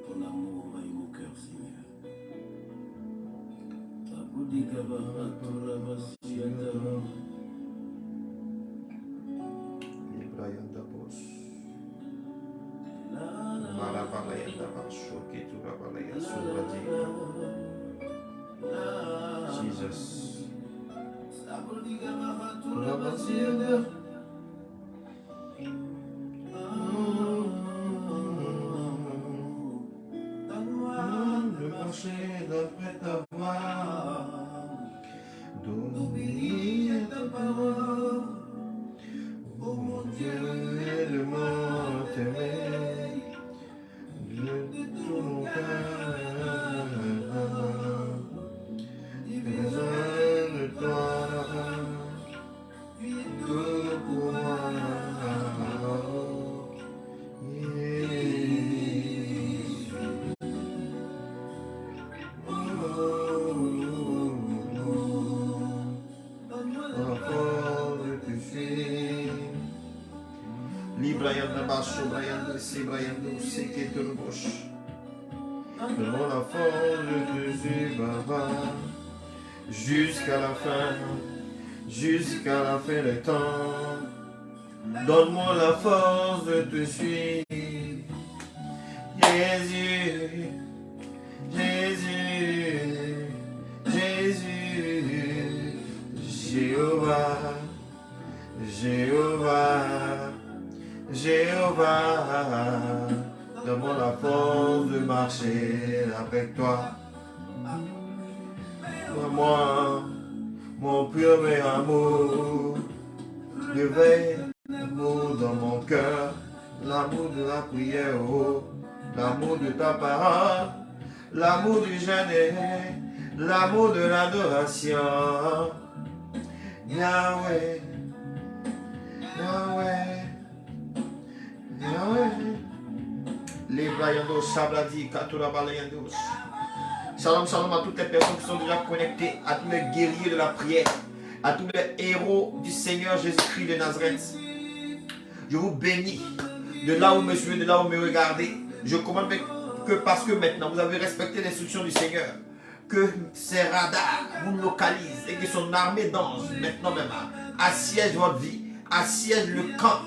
Ton amour envahit mon cœur, Seigneur. Jesus. De marcher d'après ta voix, d'oublier ta parole. Oh mon Dieu, aide-moi à t'aimer de tout mon cœur. J'ai besoin de toi, tout pour moi. Devant la force de te suivre jusqu'à la fin des temps. Donne-moi la force de te suivre, Jésus, Jésus, Jésus, Jéhovah, Jéhovah, Jéhovah. Donne-moi la force de marcher avec toi. Moi, mon premier amour, réveille l'amour dans mon cœur, l'amour de la prière, l'amour de ta parole, l'amour du jeûne, l'amour de l'adoration. Yahweh, Yahweh, Yahweh. Les Briandos, Sabladi, Katura Balayandos. Shalom, shalom à toutes les personnes qui sont déjà connectées, à tous les guerriers de la prière, à tous les héros du Seigneur Jésus-Christ de Nazareth. Je vous bénis de là où vous me suivez, de là où vous me regardez. Je commande que parce que maintenant vous avez respecté l'instruction du Seigneur, que ses radars vous localisent et que son armée d'anges maintenant même assiège votre vie, assiège le camp,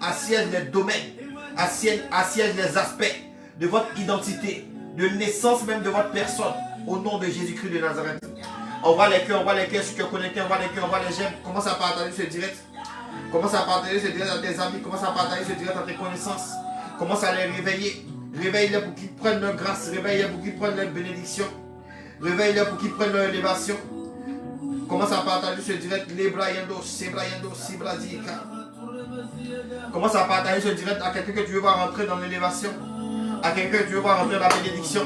assiège les domaines, assiège les aspects de votre identité, de naissance même de votre personne, au nom de Jésus-Christ de Nazareth. On voit les cœurs, ceux qui sont connectés, on voit les cœurs, on voit les j'aime. Commence à partager ce direct. Commence à partager ce direct à tes amis, commence à partager ce direct à tes connaissances. Commence à les réveiller. Réveille-les pour qu'ils prennent leur grâce, réveille-les pour qu'ils prennent leur bénédiction. Réveille-les pour qu'ils prennent leur élévation. Commence à partager ce direct. Les Briandos, Sebrayando, Sibradika. Commence à partager ce direct à quelqu'un que tu veux voir rentrer dans l'élévation, à quelqu'un que tu veux voir rentrer dans la bénédiction.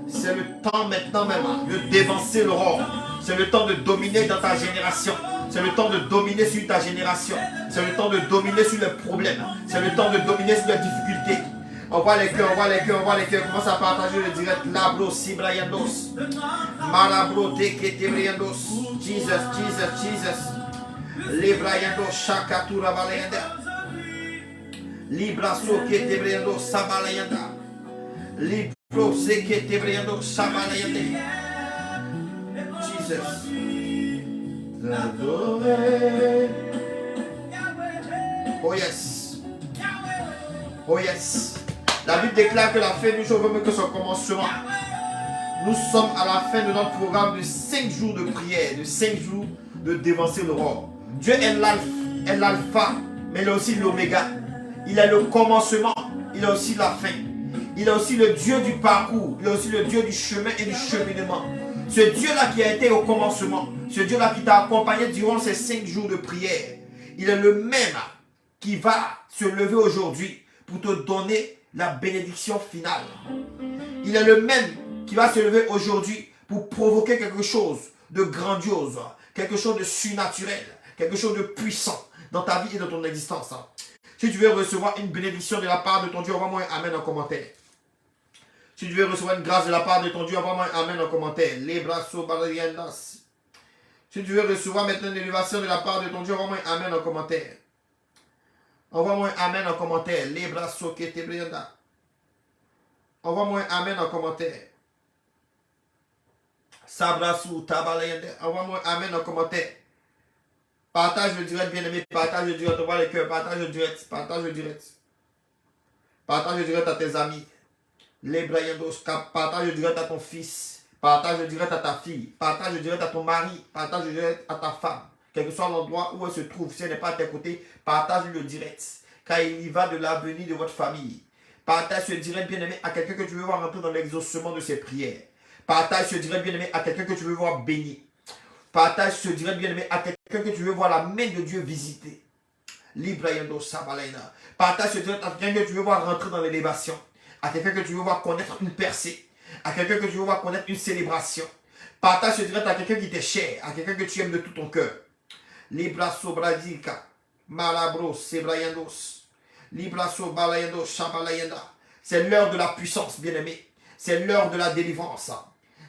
C'est le temps maintenant même de dévancer l'aurore. C'est le temps de dominer dans ta génération. C'est le temps de dominer sur ta génération. C'est le temps de dominer sur les problèmes. C'est le temps de dominer sur les difficultés. On voit les cœurs, on voit les cœurs, on voit les cœurs. Commence à partager le direct. Labro, Sibrayandos. Malabro, Teketebriandos. Jesus, Jesus, Jesus. Librayandos, Shakatura Balayanda. Libraso, Ketebriandos, Sabalayanda. Libro, Seketebriandos, Sabalayanda. Jesus. Oh yes. Oh yes. La Bible déclare que la fin du jour vaut mieux que son commencement. Nous sommes à la fin de notre programme de 5 jours de prière, de 5 jours de dévancer l'aurore. Dieu est l'alpha, mais il est aussi l'oméga. Il est le commencement, il est aussi la fin. Il est aussi le Dieu du parcours, il est aussi le Dieu du chemin et du cheminement. Ce Dieu-là qui a été au commencement, ce Dieu-là qui t'a accompagné durant ces 5 jours de prière, il est le même qui va se lever aujourd'hui pour te donner la bénédiction finale. Il est le même qui va se lever aujourd'hui pour provoquer quelque chose de grandiose, quelque chose de surnaturel, quelque chose de puissant dans ta vie et dans ton existence. Si tu veux recevoir une bénédiction de la part de ton Dieu, envoie-moi un amen en commentaire. Si tu veux recevoir une grâce de la part de ton Dieu, envoie-moi un amen en commentaire. Les bras balayandas. Si tu veux recevoir maintenant une élévation de la part de ton Dieu, envoie-moi un amen en commentaire. Envoie-moi un amen en commentaire. Les bras soqués, tes brianda. Envoie-moi un amen en commentaire. Sabrasou, tabalayende. Envoie-moi un amen en commentaire. Partage le direct, bien-aimé. Partage le direct. Envoie les cœurs. Partage le direct. Partage le direct. Partage le direct à tes amis. Les brayendos. Partage le direct à ton fils. Partage le direct à ta fille. Partage le direct à ton mari. Partage le direct à ta femme. Quel que soit l'endroit où elle se trouve, si elle n'est pas à tes côtés, partage le direct. Car il y va de l'avenir de votre famille. Partage ce direct, bien-aimé, à quelqu'un que tu veux voir rentrer dans l'exaucement de ses prières. Partage ce direct, bien-aimé, à quelqu'un que tu veux voir béni. Partage ce direct, bien-aimé, à quelqu'un que tu veux voir la main de Dieu visiter. Librayendo Sabalayna. Partage ce direct à quelqu'un que tu veux voir rentrer dans l'élévation. À quelqu'un que tu veux voir connaître une percée. À quelqu'un que tu veux voir connaître une célébration. Partage ce direct à quelqu'un qui t'est cher. À quelqu'un que tu aimes de tout ton cœur. Libra Sobradika. Malabros Sebrayandos. Libra Sobalayendo Shabalayenda. C'est l'heure de la puissance, bien-aimé. C'est l'heure de la délivrance.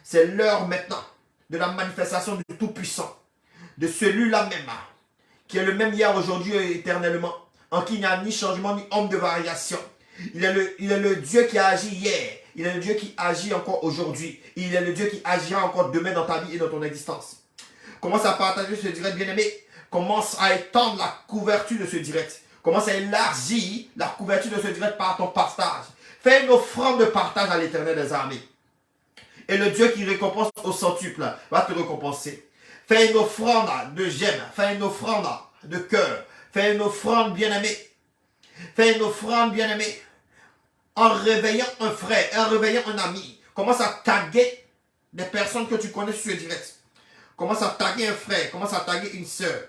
C'est l'heure maintenant de la manifestation du Tout-Puissant. De celui-là même, qui est le même hier, aujourd'hui et éternellement. En qui il n'y a ni changement, ni ombre de variation. Il est le Dieu qui a agi hier. Il est le Dieu qui agit encore aujourd'hui. Il est le Dieu qui agira encore demain dans ta vie et dans ton existence. Commence à partager ce direct, bien-aimé. Commence à étendre la couverture de ce direct. Commence à élargir la couverture de ce direct par ton partage. Fais une offrande de partage à l'Éternel des armées. Et le Dieu qui récompense au centuple va te récompenser. Fais une offrande de gemmes. Fais une offrande de cœur. Fais une offrande bien-aimée. Fais une offrande bien-aimée. En réveillant un frère, en réveillant un ami. Commence à taguer des personnes que tu connais sur ce direct. Commence à taguer un frère. Commence à taguer une soeur.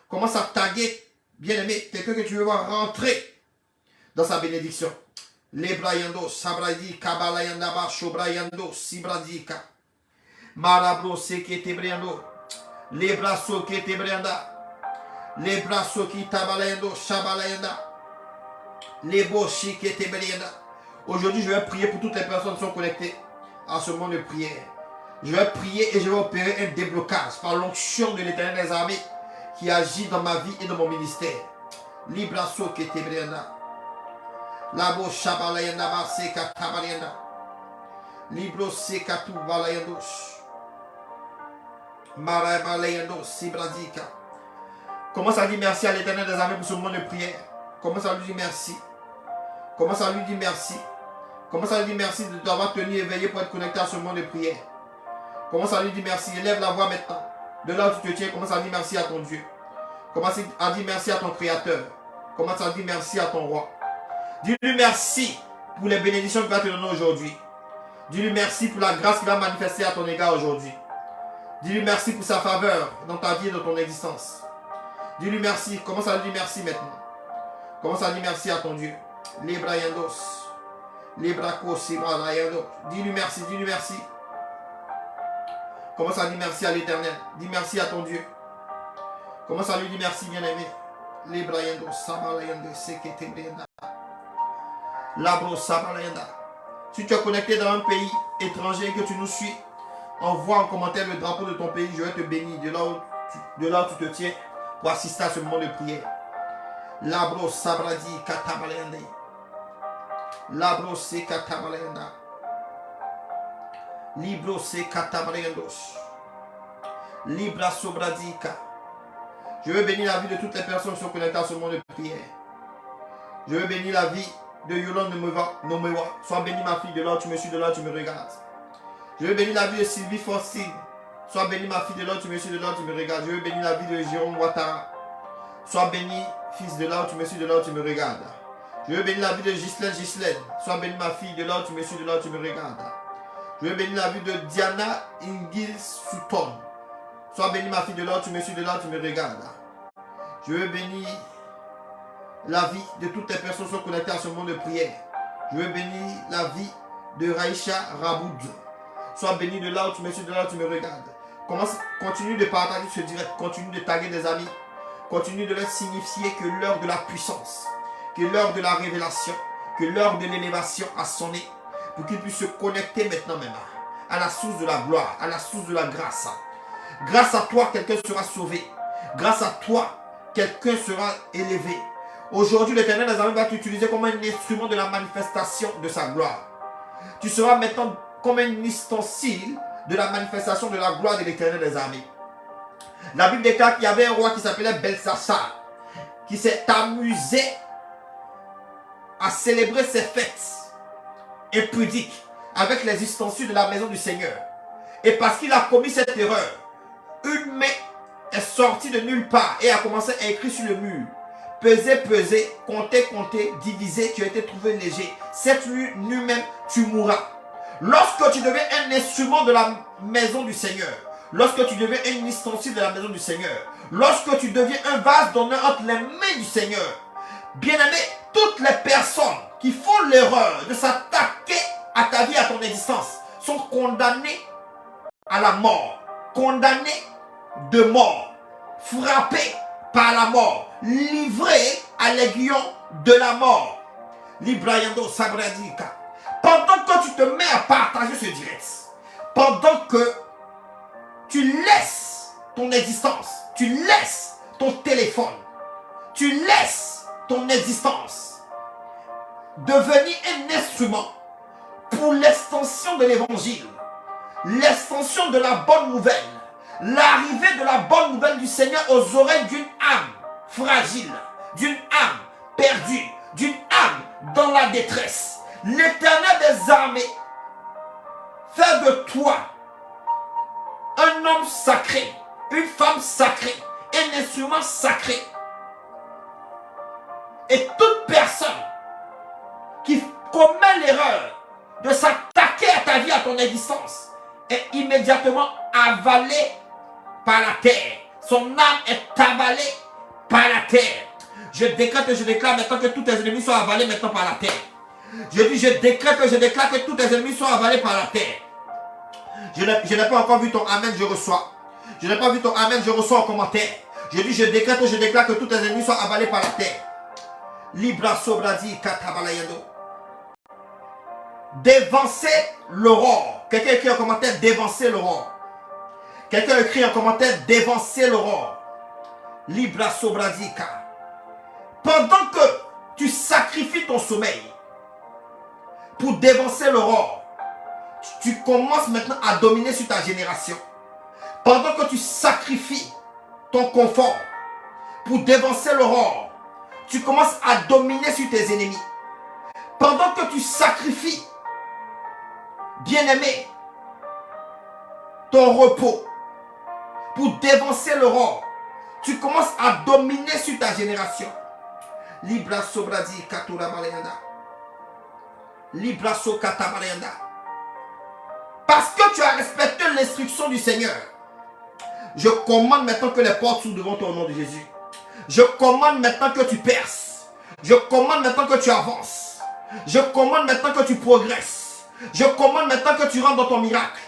Commence à taguer, bien-aimé, quelqu'un que tu veux voir rentrer dans sa bénédiction. Lebrayando, Sabradi, Kabalayandaba, Shobrayando, Sibradika. Marabro, Seketebriando. Lebraso, Ketebrianda. Lebraso, Kitabalayando, Shabalayanda. Leboshi, Ketebrianda. Aujourd'hui, je vais prier pour toutes les personnes qui sont connectées à ce moment de prière. Je vais prier et je vais opérer un déblocage par l'onction de l'Éternel des armées qui agit dans ma vie et dans mon ministère. Libraso Ketebrianda. Labo Shabalayanda Baseka Tabarianda. Libro Sekatu Balayandos. Marabalayando Sibradika. Commence à dire merci à l'Éternel des armées pour ce moment de prière. Commence à lui dire merci. Commence à lui dire merci. Commence à lui dire merci de t'avoir tenu éveillé pour être connecté à ce moment de prière. Commence à lui dire merci. Élève la voix maintenant. De là où tu te tiens, commence à dire merci à ton Dieu. Commence à dire merci à ton Créateur. Commence à dire merci à ton Roi. Dis-lui merci pour les bénédictions qu'il va te donner aujourd'hui. Dis-lui merci pour la grâce qu'il va manifester à ton égard aujourd'hui. Dis-lui merci pour sa faveur dans ta vie et dans ton existence. Dis-lui merci. Commence à lui dire merci maintenant. Commence à dire merci à ton Dieu. Librayandos. Librakos, Sibrayandos. Dis-lui merci, dis-lui merci. Commence à dire merci à l'Éternel. Dis merci à ton Dieu. Commence à lui dire merci, bien-aimé. Librayandos, Sabalayanda, Seketebrianda. Labro, Sabalayanda. Si tu es connecté dans un pays étranger et que tu nous suis, envoie en commentaire le drapeau de ton pays. Je vais te bénir de là où tu te tiens pour assister à ce moment de prière. Labro, Sabradi, Katabalayanda. Labro, Sekatabalayanda. Libro se katabriendos. Libra sobradika. Je veux bénir la vie de toutes les personnes qui sont connectées à ce monde de prière. Je veux bénir la vie de Yolande Nomewa. Sois béni ma fille, de là où tu me suis, de là où tu me regardes. Je veux bénir la vie de Sylvie Forcine. Sois béni ma fille, de là où tu me suis, de là où tu me regardes. Je veux bénir la vie de Jérôme Ouattara. Sois béni fils, de là où tu me suis, de là où tu me regardes. Je veux bénir la vie de Ghislaine. Sois béni ma fille, de là où tu me suis, de là où tu me regardes. Je veux bénir la vie de Diana Ingil Sutton. Sois béni ma fille, de là où tu me suis, de là où tu me regardes. Je veux bénir la vie de toutes les personnes qui sont connectées à ce monde de prière. Je veux bénir la vie de Raïcha Raboud. Sois béni de là où tu me suis, de là où tu me regardes. Continue de partager ce direct. Continue de taguer des amis. Continue de leur signifier que l'heure de la puissance, que l'heure de la révélation, que l'heure de l'élévation a sonné. Pour qu'ils puissent se connecter maintenant même à la source de la gloire, à la source de la grâce. Grâce à toi, quelqu'un sera sauvé. Grâce à toi, quelqu'un sera élevé. Aujourd'hui, l'Éternel des armées va t'utiliser comme un instrument de la manifestation de sa gloire. Tu seras maintenant comme un ustensile de la manifestation de la gloire de l'Éternel des armées. La Bible déclare qu'il y avait un roi qui s'appelait Belsassar, qui s'est amusé à célébrer ses fêtes impudiques avec les ustensiles de la maison du Seigneur. Et parce qu'il a commis cette erreur, une main est sortie de nulle part et a commencé à écrire sur le mur: peser, peser, compter, compter, diviser, tu as été trouvé léger. Cette nuit même, tu mourras. Lorsque tu deviens un instrument de la maison du Seigneur, lorsque tu deviens un ustensile de la maison du Seigneur, lorsque tu deviens un vase d'honneur entre les mains du Seigneur, bien-aimé, toutes les personnes qui font l'erreur de s'attaquer à ta vie, à ton existence, sont condamnées à la mort, condamnées de mort, frappées par la mort, livrées à l'aiguillon de la mort. Librayando Sabradika. Pendant que tu te mets à partager ce direct, pendant que tu laisses ton existence, tu laisses ton téléphone, tu laisses ton existence devenir un instrument pour l'extension de l'évangile, l'extension de la bonne nouvelle, l'arrivée de la bonne nouvelle du Seigneur aux oreilles d'une âme fragile, d'une âme perdue, d'une âme dans la détresse. L'Éternel des armées fait de toi un homme sacré, une femme sacrée, un instrument sacré. Et toute personne qui commet l'erreur de s'attaquer à ta vie, à ton existence, est immédiatement avalée par la terre. Son âme est avalée par la terre. Je décrète et je déclare maintenant que tous tes ennemis soient avalés maintenant par la terre. Je dis, je décrète et je déclare que tous tes ennemis soient avalés par la terre. Je n'ai pas encore vu ton amen, je reçois. Je n'ai pas vu ton amen, je reçois en commentaire. Je dis, je décrète et je déclare que tous tes ennemis soient avalés par la terre. Libra sobradi katabalayado. Dévancer l'aurore. Quelqu'un écrit en commentaire, dévancer l'aurore. Quelqu'un écrit en commentaire, dévancer l'aurore. Libra sobradika. Pendant que tu sacrifies ton sommeil pour dévancer l'aurore, tu commences maintenant à dominer sur ta génération. Pendant que tu sacrifies ton confort pour dévancer l'aurore, tu commences à dominer sur tes ennemis. Pendant que tu sacrifies, bien-aimé, ton repos pour dévancer l'aurore, tu commences à dominer sur ta génération. Libra sobradi katura balayanda. Libra so katabalayanda. Parce que tu as respecté l'instruction du Seigneur, je commande maintenant que les portes s'ouvrent devant toi au nom de Jésus. Je commande maintenant que tu perces. Je commande maintenant que tu avances. Je commande maintenant que tu progresses. Je commande maintenant que tu rentres dans ton miracle.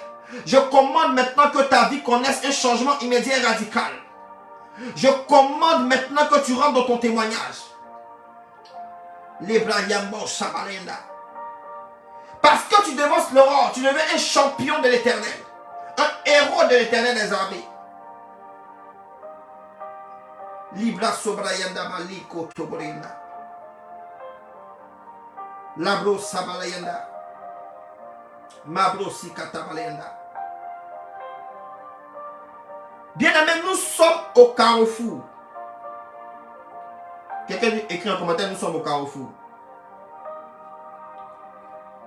Je commande maintenant que ta vie connaisse un changement immédiat et radical. Je commande maintenant que tu rentres dans ton témoignage. Parce que tu dévances l'aurore, tu deviens un champion de l'Éternel, un héros de l'Éternel des armées. Libra sobrayanda maliko tobrina. Labro sabalayanda. Mabro sikatabalayanda. Bien-aimés, nous sommes au carrefour. Quelqu'un écrit en commentaire, nous sommes au carrefour.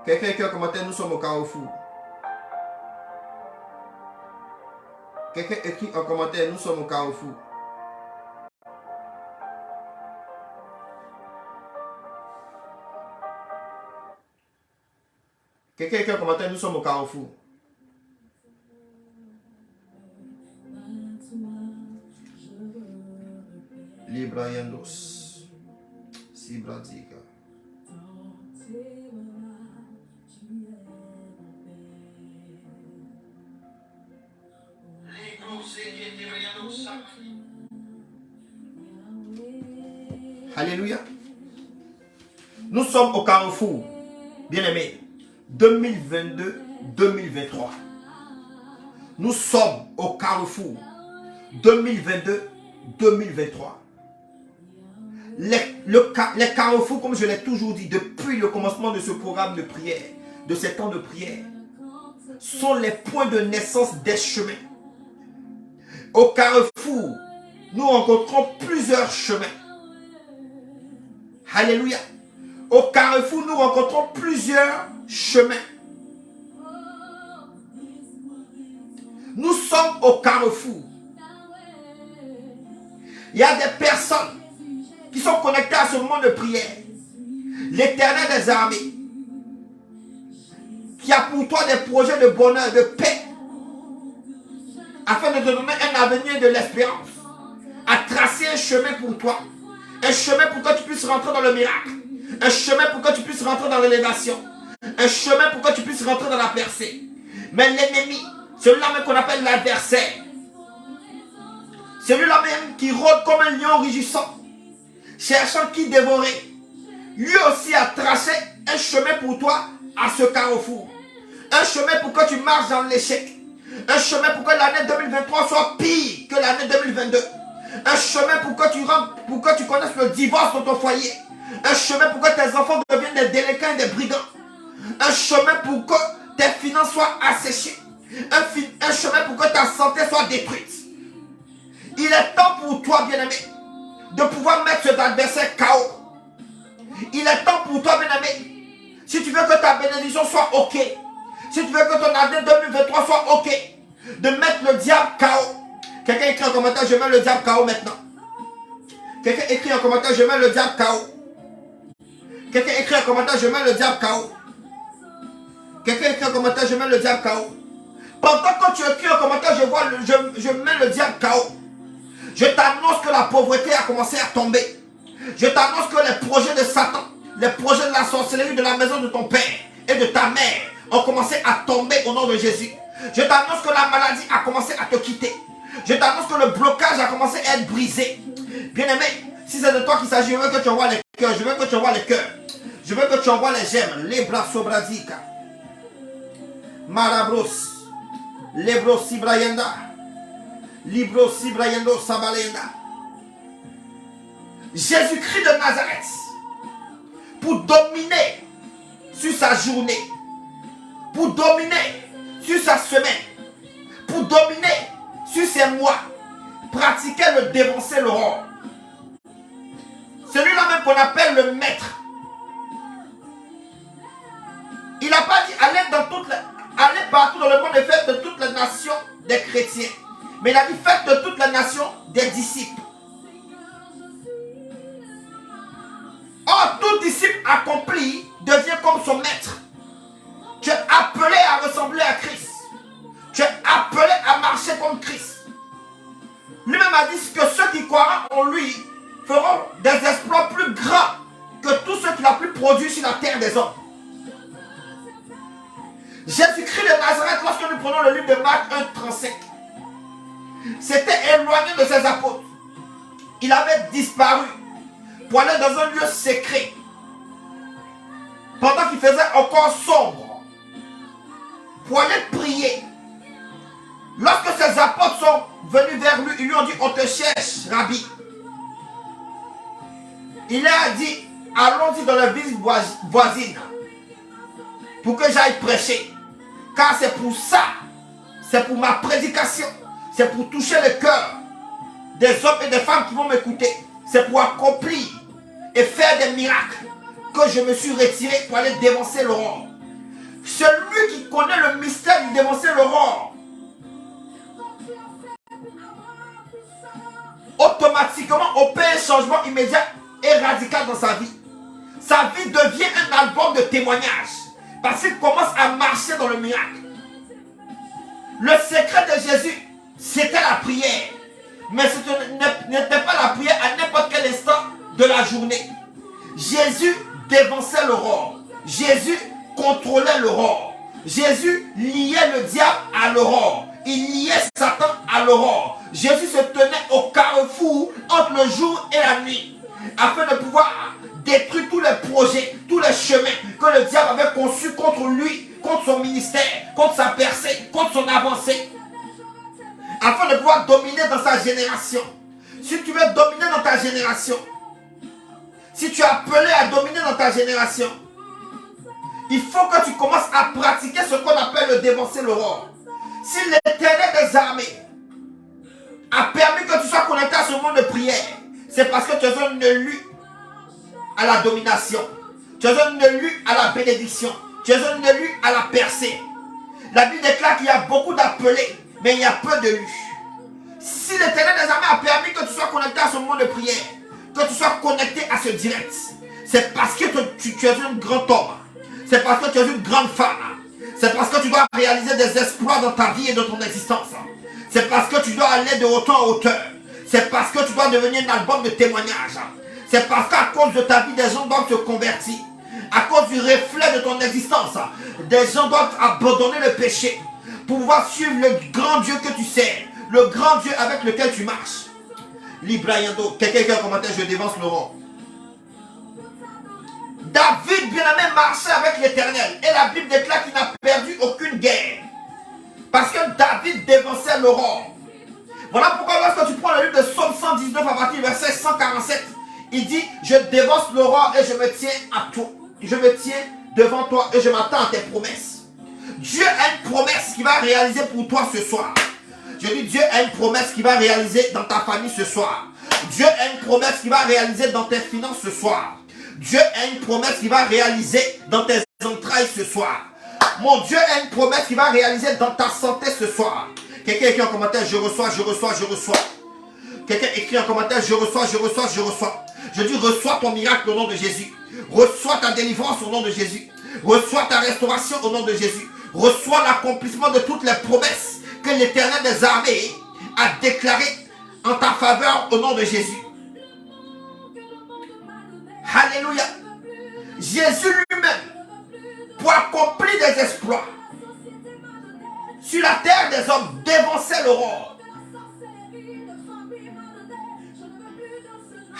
Quelqu'un écrit en commentaire, nous sommes au carrefour. Quelqu'un écrit en commentaire, nous sommes au carrefour. Quelqu'un écrit en commentaire, nous sommes au carrefour. Librayandos. Sibradika. Alléluia. Nous sommes au carrefour, bien-aimés, 2022-2023. Nous sommes au carrefour 2022-2023. les carrefours, comme je l'ai toujours dit, depuis le commencement de ce programme de prière, de ces temps de prière, sont les points de naissance des chemins. Au carrefour, nous rencontrons plusieurs chemins. Alléluia. Au carrefour, nous rencontrons plusieurs chemins. Nous sommes au carrefour. Il y a des personnes qui sont connectées à ce moment de prière. L'Éternel des armées, qui a pour toi des projets de bonheur, de paix, afin de te donner un avenir de l'espérance, a tracé un chemin pour toi, un chemin pour que tu puisses rentrer dans le miracle, un chemin pour que tu puisses rentrer dans l'élévation, un chemin pour que tu puisses rentrer dans la percée. Mais l'ennemi, celui-là même qu'on appelle l'adversaire, celui-là même qui rôde comme un lion rugissant, cherchant qui dévorer, lui aussi a tracé un chemin pour toi à ce carrefour. Un chemin pour que tu marches dans l'échec. Un chemin pour que l'année 2023 soit pire que l'année 2022. Un chemin pour que tu connaisses le divorce dans ton foyer. Un chemin pour que tes enfants deviennent des délinquants et des brigands. Un chemin pour que tes finances soient asséchées. Un chemin pour que ta santé soit détruite. Il est temps pour toi, bien-aimé, de pouvoir mettre cet adversaire KO. Il est temps pour toi, bien-aimé, si tu veux que ta bénédiction soit OK, si tu veux que ton année 2023 soit OK, de mettre le diable KO. Quelqu'un écrit en commentaire, je mets le diable KO maintenant. Quelqu'un écrit en commentaire, je mets le diable KO. Quelqu'un écrit en commentaire, je mets le diable KO. Quelqu'un écrit en commentaire, je mets le diable KO. Pendant que tu écris en commentaire, je mets le diable KO. Je t'annonce que la pauvreté a commencé à tomber. Je t'annonce que les projets de Satan, les projets de la sorcellerie de la maison de ton père et de ta mère ont commencé à tomber au nom de Jésus. Je t'annonce que la maladie a commencé à te quitter. Je t'annonce que le blocage a commencé à être brisé. Bien-aimé, si c'est de toi qu'il s'agit, je veux que tu envoies les cœurs. Je veux que tu envoies les cœurs. Je veux que tu envoies les gemmes. Les bras sobradika. Marabros. Lebros sibrayenda. Libros sibrayendo sabalenda. Jésus-Christ de Nazareth, pour dominer sur sa journée, pour dominer sur sa semaine, pour dominer sur ses mois, pratiquer le dévancer l'aurore. Celui-là même qu'on appelle le maître. Il n'a pas dit allez partout dans le monde et faites de toutes les nations des chrétiens. Mais il a dit faites de toutes les nations des disciples. Or, tout disciple accompli devient comme son maître. Tu es appelé à ressembler à Christ. Tu es appelé à marcher comme Christ. Lui-même a dit que ceux qui croiront en lui feront des exploits plus grands que tous ceux qu'il a pu produire sur la terre des hommes. Jésus-Christ de Nazareth, lorsque nous prenons le livre de Marc 1,35, s'était éloigné de ses apôtres. Il avait disparu pour aller dans un lieu secret pendant qu'il faisait encore sombre pour aller prier. Lorsque ses apôtres sont venus vers lui, ils lui ont dit on te cherche, Rabbi. Il leur a dit allons-y dans la ville voisine pour que j'aille prêcher, car c'est pour ça, c'est pour ma prédication, c'est pour toucher le cœur des hommes et des femmes qui vont m'écouter, c'est pour accomplir et faire des miracles que je me suis retiré pour aller dévancer l'aurore. Celui qui connaît le mystère du dévancer l'aurore, automatiquement opère un changement immédiat et radical dans sa vie. Sa vie devient un album de témoignages parce qu'il commence à marcher dans le miracle. Le secret de Jésus, c'était la prière. Mais ce n'était pas la prière à n'importe quel instant de la journée. Jésus dévançait l'aurore. Jésus contrôlait l'aurore. Jésus liait le diable à l'aurore. Il liait Satan à l'aurore. Jésus se tenait au carrefour entre le jour et la nuit afin de pouvoir détruire tous les projets, tous les chemins que le diable avait conçus contre lui, contre son ministère, contre sa percée, contre son avancée, afin de pouvoir dominer dans sa génération. Si tu veux dominer dans ta génération, si tu es appelé à dominer dans ta génération, il faut que tu commences à pratiquer ce qu'on appelle le dévancer l'aurore. Si l'Éternel des armées a permis que tu sois connecté à ce monde de prière, c'est parce que tu es un élu à la domination. Tu es un élu à la bénédiction. Tu es un élu à la percée. La Bible déclare qu'il y a beaucoup d'appelés, mais il y a peu d'élus. Si l'Éternel des armées a permis que tu sois connecté à ce monde de prière, que tu sois connecté à ce direct, c'est parce que tu es un grand homme. C'est parce que tu es une grande femme. C'est parce que tu dois réaliser des exploits dans ta vie et dans ton existence. C'est parce que tu dois aller de hauteur en hauteur. C'est parce que tu dois devenir un album de témoignage. C'est parce qu'à cause de ta vie, des gens doivent se convertir. À cause du reflet de ton existence, des gens doivent abandonner le péché pour pouvoir suivre le grand Dieu que tu sers, le grand Dieu avec lequel tu marches. Librayando, quelqu'un qui a commenté, je dévance Laurent. David, bien-aimé, marchait avec l'Éternel. Et la Bible déclare qu'il n'a perdu aucune guerre. Parce que David dévançait l'aurore. Voilà pourquoi lorsque tu prends le livre de Psaume 119 à partir du verset 147, il dit, je dévance l'aurore et je me tiens à toi. Je me tiens devant toi et je m'attends à tes promesses. Dieu a une promesse qu'il va réaliser pour toi ce soir. Je dis, Dieu a une promesse qu'il va réaliser dans ta famille ce soir. Dieu a une promesse qu'il va réaliser dans tes finances ce soir. Dieu a une promesse qu'il va réaliser dans tes entrailles ce soir. Mon Dieu a une promesse qu'il va réaliser dans ta santé ce soir. Quelqu'un écrit en commentaire, je reçois, je reçois, je reçois. Quelqu'un écrit en commentaire, je reçois, je reçois, je reçois. Je dis, reçois ton miracle au nom de Jésus. Reçois ta délivrance au nom de Jésus. Reçois ta restauration au nom de Jésus. Reçois l'accomplissement de toutes les promesses que l'Éternel des armées a déclarées en ta faveur au nom de Jésus. Alléluia. Jésus lui-même, pour accomplir des exploits sur la terre des hommes, dévançait l'aurore.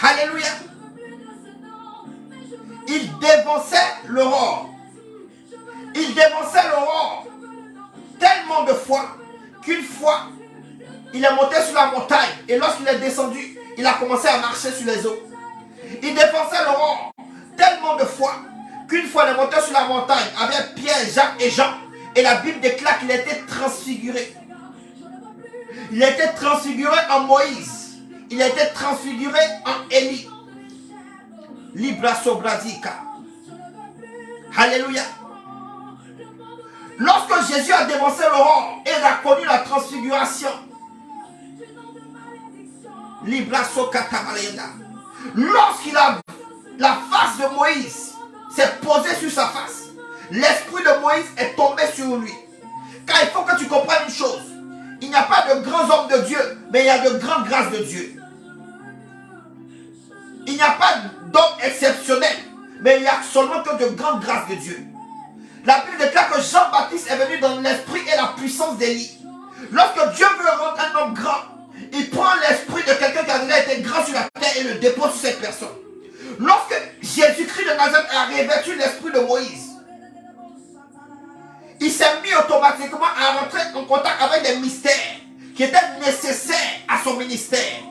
Alléluia. Il dévançait l'aurore. Il dévançait l'aurore tellement de fois qu'une fois, il est monté sur la montagne et lorsqu'il est descendu, il a commencé à marcher sur les eaux. Il dévançait l'aurore tellement de fois qu'une fois, il est monté sur la montagne avec Pierre, Jacques et Jean et la Bible déclare qu'il était transfiguré. Il était transfiguré en Moïse. Il était transfiguré en Élie. Libra Sobradika. Alléluia. Lorsque Jésus a dévancé l'aurore et a connu la transfiguration, Libra Sokatabalayenda. Lorsqu'il a la face de Moïse s'est posée sur sa face, l'esprit de Moïse est tombé sur lui. Car il faut que tu comprennes une chose. Il n'y a pas de grands hommes de Dieu, mais il y a de grandes grâces de Dieu. Il n'y a pas d'hommes exceptionnels, mais il y a seulement que de grandes grâces de Dieu. La Bible déclare que Jean-Baptiste est venu dans l'esprit et la puissance d'Élie. Lorsque Dieu veut rendre un homme grand, il prend l'esprit de quelqu'un qui a déjà été grand sur la terre et le dépose sur cette personne. Lorsque Jésus-Christ de Nazareth a revêtu l'esprit de Moïse, il s'est mis automatiquement à rentrer en contact avec des mystères qui étaient nécessaires à son ministère.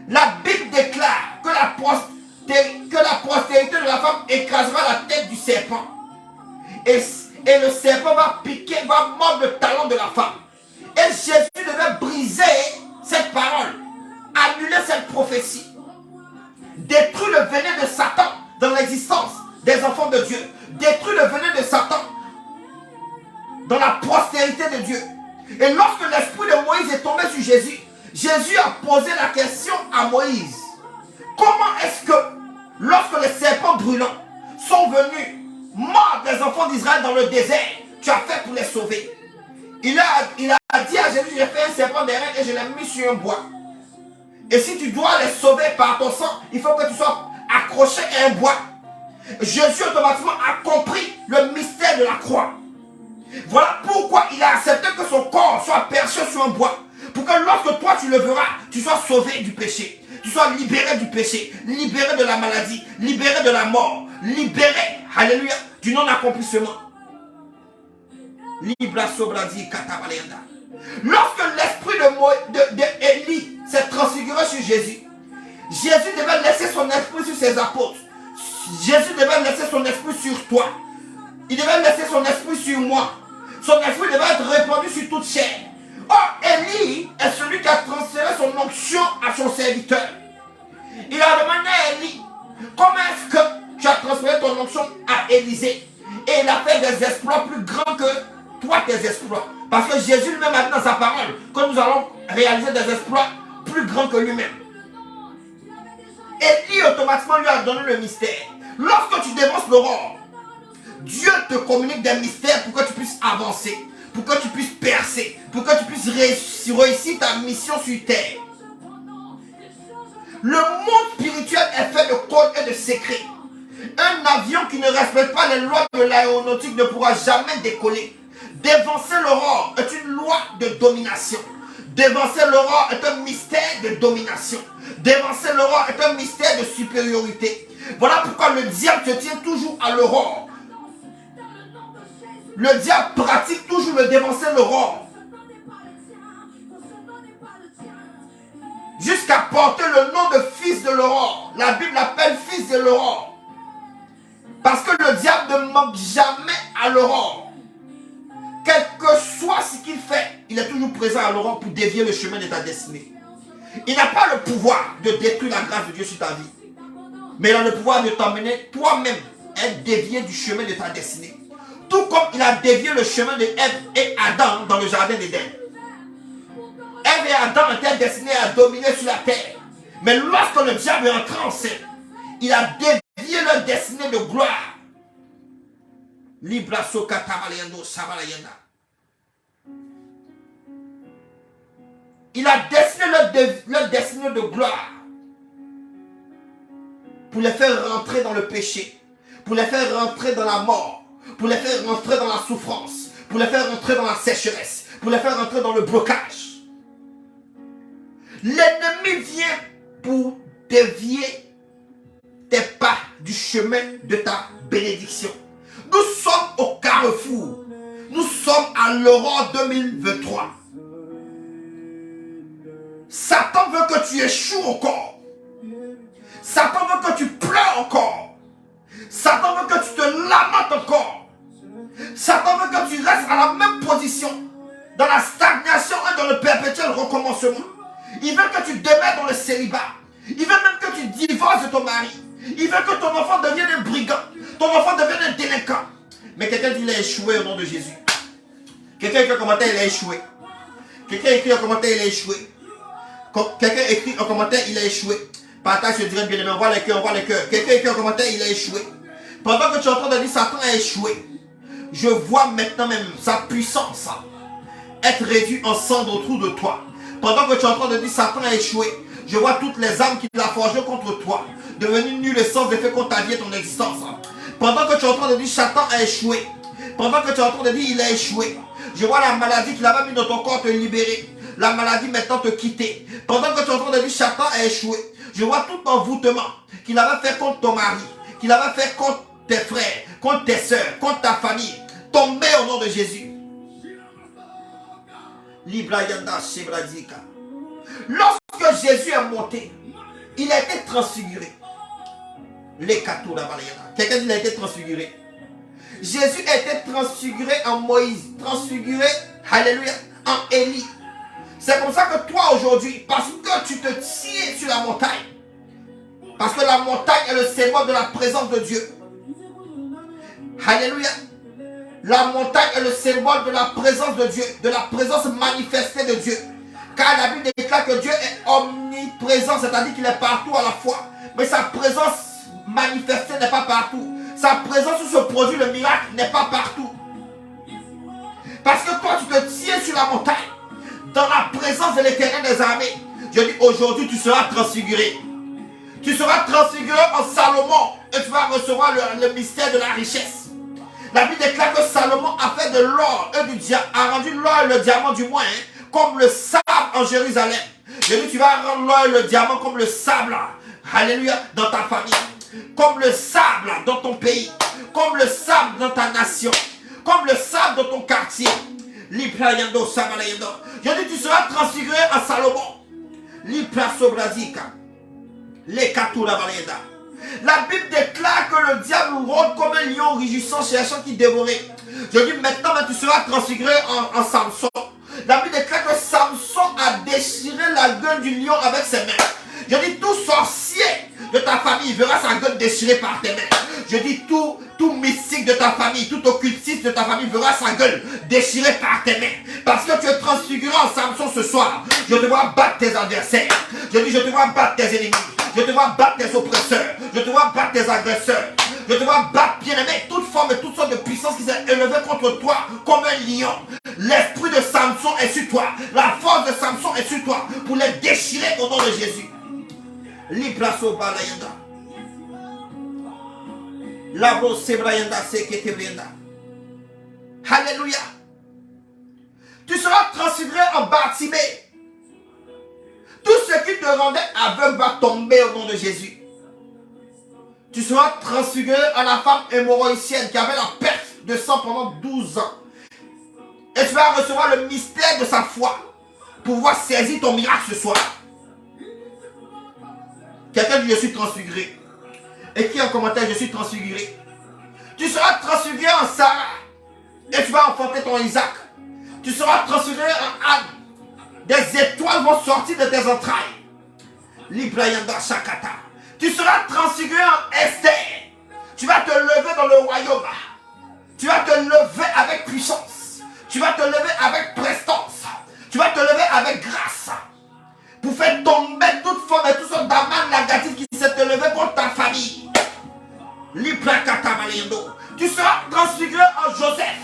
La Bible déclare que la postérité de la femme écrasera la tête du serpent. Et le serpent va piquer, va mordre le talon de la femme. Et Jésus devait briser cette parole, annuler cette prophétie, détruire le venin de Satan dans l'existence des enfants de Dieu, détruire le venin de Satan dans la postérité de Dieu. Et lorsque l'esprit de Moïse est tombé sur Jésus, Jésus a posé la question à Moïse. Comment est-ce que, lorsque les serpents brûlants sont venus mordre les enfants d'Israël dans le désert, tu as fait pour les sauver? Il a dit à Jésus, j'ai fait un serpent d'airain et je l'ai mis sur un bois. Et si tu dois les sauver par ton sang, il faut que tu sois accroché à un bois. Jésus automatiquement a compris le mystère de la croix. Voilà pourquoi il a accepté que son corps soit perché sur un bois. Pour que lorsque toi tu le verras, tu sois sauvé du péché. Tu sois libéré du péché, libéré de la maladie, libéré de la mort, libéré, alléluia, du non-accomplissement. Libra Sobradi Katabalenda. Lorsque l'esprit de Élie s'est transfiguré sur Jésus. Jésus devait laisser son esprit sur ses apôtres. Jésus devait laisser son esprit sur toi. Il devait laisser son esprit sur moi. Son esprit devait être répandu sur toute chair. Or, Élie est celui qui a transféré son onction à son serviteur. Il a demandé à Élie, comment est-ce que tu as transféré ton onction à Élisée? Et il a fait des exploits plus grands que toi, tes exploits. Parce que Jésus lui-même a dit dans sa parole que nous allons réaliser des exploits plus grands que lui-même. Élie automatiquement lui a donné le mystère. Lorsque tu dévances l'aurore, Dieu te communique des mystères pour que tu puisses avancer, pour que tu puisses percer, pour que tu puisses réussir ta mission sur terre. Le monde spirituel est fait de codes et de secrets. Un avion qui ne respecte pas les lois de l'aéronautique ne pourra jamais décoller. Dévancer l'aurore est une loi de domination. Dévancer l'aurore est un mystère de domination. Dévancer l'aurore est un mystère de supériorité. Voilà pourquoi le diable se tient toujours à l'aurore. Le diable pratique toujours le dévancer l'aurore. Jusqu'à porter le nom de fils de l'aurore. La Bible l'appelle fils de l'aurore. Parce que le diable ne manque jamais à l'aurore. Quel que soit ce qu'il fait, il est toujours présent à l'aurore pour dévier le chemin de ta destinée. Il n'a pas le pouvoir de détruire la grâce de Dieu sur ta vie. Mais il a le pouvoir de t'emmener toi-même à être dévié du chemin de ta destinée. Tout comme il a dévié le chemin de Ève et Adam dans le jardin d'Éden. Ève et Adam étaient destinés à dominer sur la terre. Mais lorsque le diable est entré en scène, il a dévié leur destinée de gloire. Libra soka tabalayando sabalayanda. Il a destiné leur destinée de gloire pour les faire rentrer dans le péché, pour les faire rentrer dans la mort, pour les faire rentrer dans la souffrance, pour les faire rentrer dans la sécheresse, pour les faire rentrer dans le blocage. L'ennemi vient pour dévier tes pas du chemin de ta bénédiction. Nous sommes au carrefour. Nous sommes à l'aurore 2023. Satan veut que tu échoues encore. Satan veut que tu pleures encore. Satan veut que tu te lamentes encore. Satan veut que tu restes à la même position, dans la stagnation et dans le perpétuel recommencement. Il veut que tu demeures dans le célibat. Il veut même que tu divorces de ton mari. Il veut que ton enfant devienne un brigand. Ton enfant devienne un délinquant. Mais quelqu'un dit il a échoué au nom de Jésus. Quelqu'un écrit en commentaire il a échoué. Quelqu'un écrit en commentaire il a échoué. Quelqu'un écrit en commentaire il a échoué. Partage ce direct bien aimé. On voit les cœurs, on voit les cœurs. Quelqu'un écrit en commentaire il a échoué. Pendant que tu es en train de dire Satan a échoué, je vois maintenant même sa puissance être réduite en cendres autour de toi. Pendant que tu es en train de dire Satan a échoué, je vois toutes les armes qu'il a forgées contre toi devenir nulles et sans effet contre ta vie et ton existence. Pendant que tu es en train de dire Satan a échoué, pendant que tu es en train de dire il a échoué, je vois la maladie qu'il avait mis dans ton corps te libérer. La maladie maintenant te quitter. Pendant que tu es en train de dire Satan a échoué, je vois tout l'envoûtement qu'il avait fait contre ton mari, qu'il avait fait contre tes frères, contre tes soeurs, contre ta famille, tomber au nom de Jésus. Libra yanda shebradika. Lorsque Jésus est monté, il a été transfiguré. Les katura balayana. Quelqu'un dit il a été transfiguré. Jésus a été transfiguré en Moïse, transfiguré, alléluia, en Élie. C'est comme ça que toi aujourd'hui, parce que tu te tiens sur la montagne, parce que la montagne est le symbole de la présence de Dieu. Alléluia. La montagne est le symbole de la présence de Dieu, de la présence manifestée de Dieu. Car la Bible déclare que Dieu est omniprésent, c'est-à-dire qu'il est partout à la fois. Mais sa présence manifestée n'est pas partout. Sa présence où se produit le miracle n'est pas partout. Parce que toi, tu te tiens sur la montagne, dans la présence de l'Éternel des armées. Je dis aujourd'hui, tu seras transfiguré. Tu seras transfiguré en Salomon et tu vas recevoir le mystère de la richesse. La Bible déclare que Salomon a fait de l'or et du diamant, a rendu l'or et le diamant du moins, comme le sable en Jérusalem. Je dis, tu vas rendre l'or et le diamant comme le sable, alléluia, dans ta famille, comme le sable dans ton pays, comme le sable dans ta nation, comme le sable dans ton quartier. Je dis, tu seras transfiguré en Salomon. La Bible déclare que le diable rôde comme un lion rugissant, cherchant qui dévorer. Je dis maintenant, tu seras transfiguré en Samson. La Bible déclare que Samson a déchiré la gueule du lion avec ses mains. Je dis tout sorcier de ta famille verra sa gueule déchirée par tes mains. Je dis tout mystique de ta famille, tout occultiste de ta famille verra sa gueule déchirée par tes mains. Parce que tu es transfiguré en Samson ce soir. Je te vois battre tes adversaires. Je dis je te vois battre tes ennemis. Je te vois battre tes oppresseurs. Je te vois battre tes agresseurs. Je te vois battre, bien-aimé, toute forme et toutes sortes de puissances qui s'est élevée contre toi comme un lion. L'esprit de Samson est sur toi. La force de Samson est sur toi pour les déchirer au nom de Jésus. Libraso balayanda. Labo sebrayanda seketebrayanda. Alléluia. Tu seras transfiguré en Bartimée. Tout ce qui te rendait aveugle va tomber au nom de Jésus. Tu seras transfiguré en la femme hémorroïcienne qui avait la perte de sang pendant 12 ans. Et tu vas recevoir le mystère de sa foi pour pouvoir saisir ton miracle ce soir. Quelqu'un dit je suis transfiguré. Écris en commentaire je suis transfiguré. Tu seras transfiguré en Sarah. Et tu vas enfanter ton Isaac. Tu seras transfiguré en Anne. Des étoiles vont sortir de tes entrailles. Librayanda Shakata. Tu seras transfiguré en Esther. Tu vas te lever dans le royaume. Tu vas te lever avec puissance. Tu vas te lever avec prestance. Tu vas te lever avec grâce. Pour faire tomber toute forme et toutes sortes d'amas négatifs qui s'est élevé contre ta famille. Tu seras transfiguré en Joseph.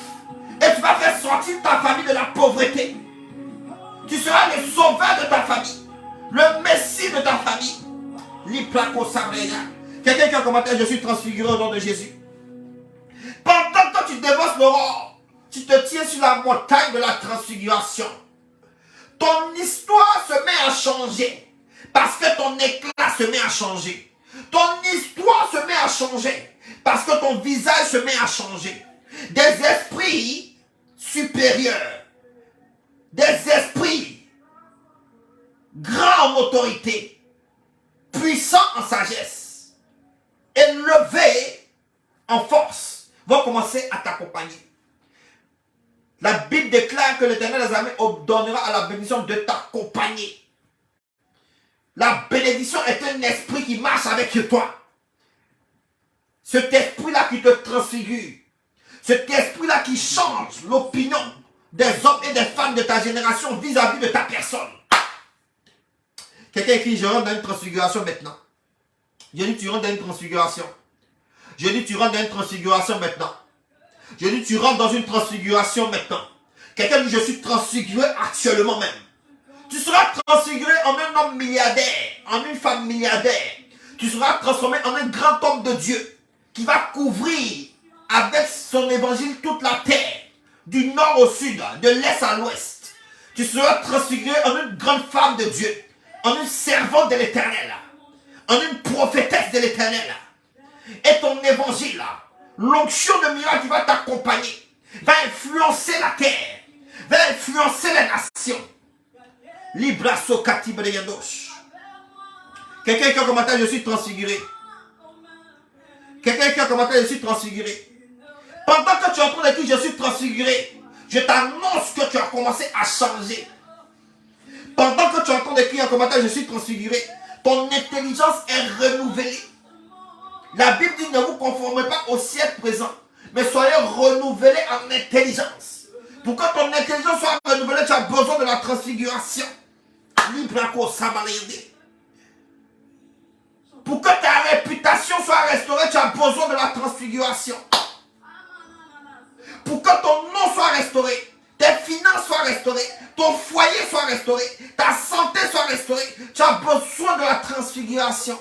Et tu vas faire sortir ta famille de la pauvreté. Tu seras le sauveur de ta famille. Le messie de ta famille. Quelqu'un qui a commenté je suis transfiguré au nom de Jésus. Pendant que tu dévastes l'aurore, tu te tiens sur la montagne de la transfiguration. Ton histoire se met à changer. Parce que ton éclat se met à changer. Ton histoire se met à changer. Parce que ton visage se met à changer. Des esprits supérieurs. Des esprits grands en autorité. Puissants en sagesse. Élevés en force. Vont commencer à t'accompagner. La Bible déclare que l'Éternel des armées ordonnera à la bénédiction de t'accompagner. La bénédiction est un esprit qui marche avec toi. Cet esprit-là qui te transfigure. Cet esprit-là qui change l'opinion des hommes et des femmes de ta génération vis-à-vis de ta personne. Quelqu'un écrit, je rentre dans une transfiguration maintenant. Je dis, tu rentres dans une transfiguration. Je dis, tu rentres dans une transfiguration maintenant. Je dis, tu rentres dans une transfiguration maintenant. Quelqu'un dit, je suis transfiguré actuellement même. Tu seras transfiguré en un homme milliardaire, en une femme milliardaire. Tu seras transformé en un grand homme de Dieu qui va couvrir avec son évangile toute la terre, du nord au sud, de l'est à l'ouest. Tu seras transfiguré en une grande femme de Dieu, en une servante de l'Éternel, en une prophétesse de l'Éternel. Et ton évangile, l'onction de miracle qui va t'accompagner, va influencer la terre, va influencer les nations. Libraso Katibriyandosh. Quelqu'un qui a commenté, je suis transfiguré. Quelqu'un qui a commenté, je suis transfiguré. Pendant que tu es en train de dire je suis transfiguré, je t'annonce que tu as commencé à changer. Pendant que tu es en train d'écrire un commentaire, je suis transfiguré, ton intelligence est renouvelée. La Bible dit ne vous conformez pas au siècle présent, mais soyez renouvelés en intelligence. Pour que ton intelligence soit renouvelée, tu as besoin de la transfiguration. Pour que ta réputation soit restaurée, tu as besoin de la transfiguration. Pour que ton nom soit restauré, tes finances soient restaurées, ton foyer soit restauré, ta santé soit restaurée, tu as besoin de la transfiguration.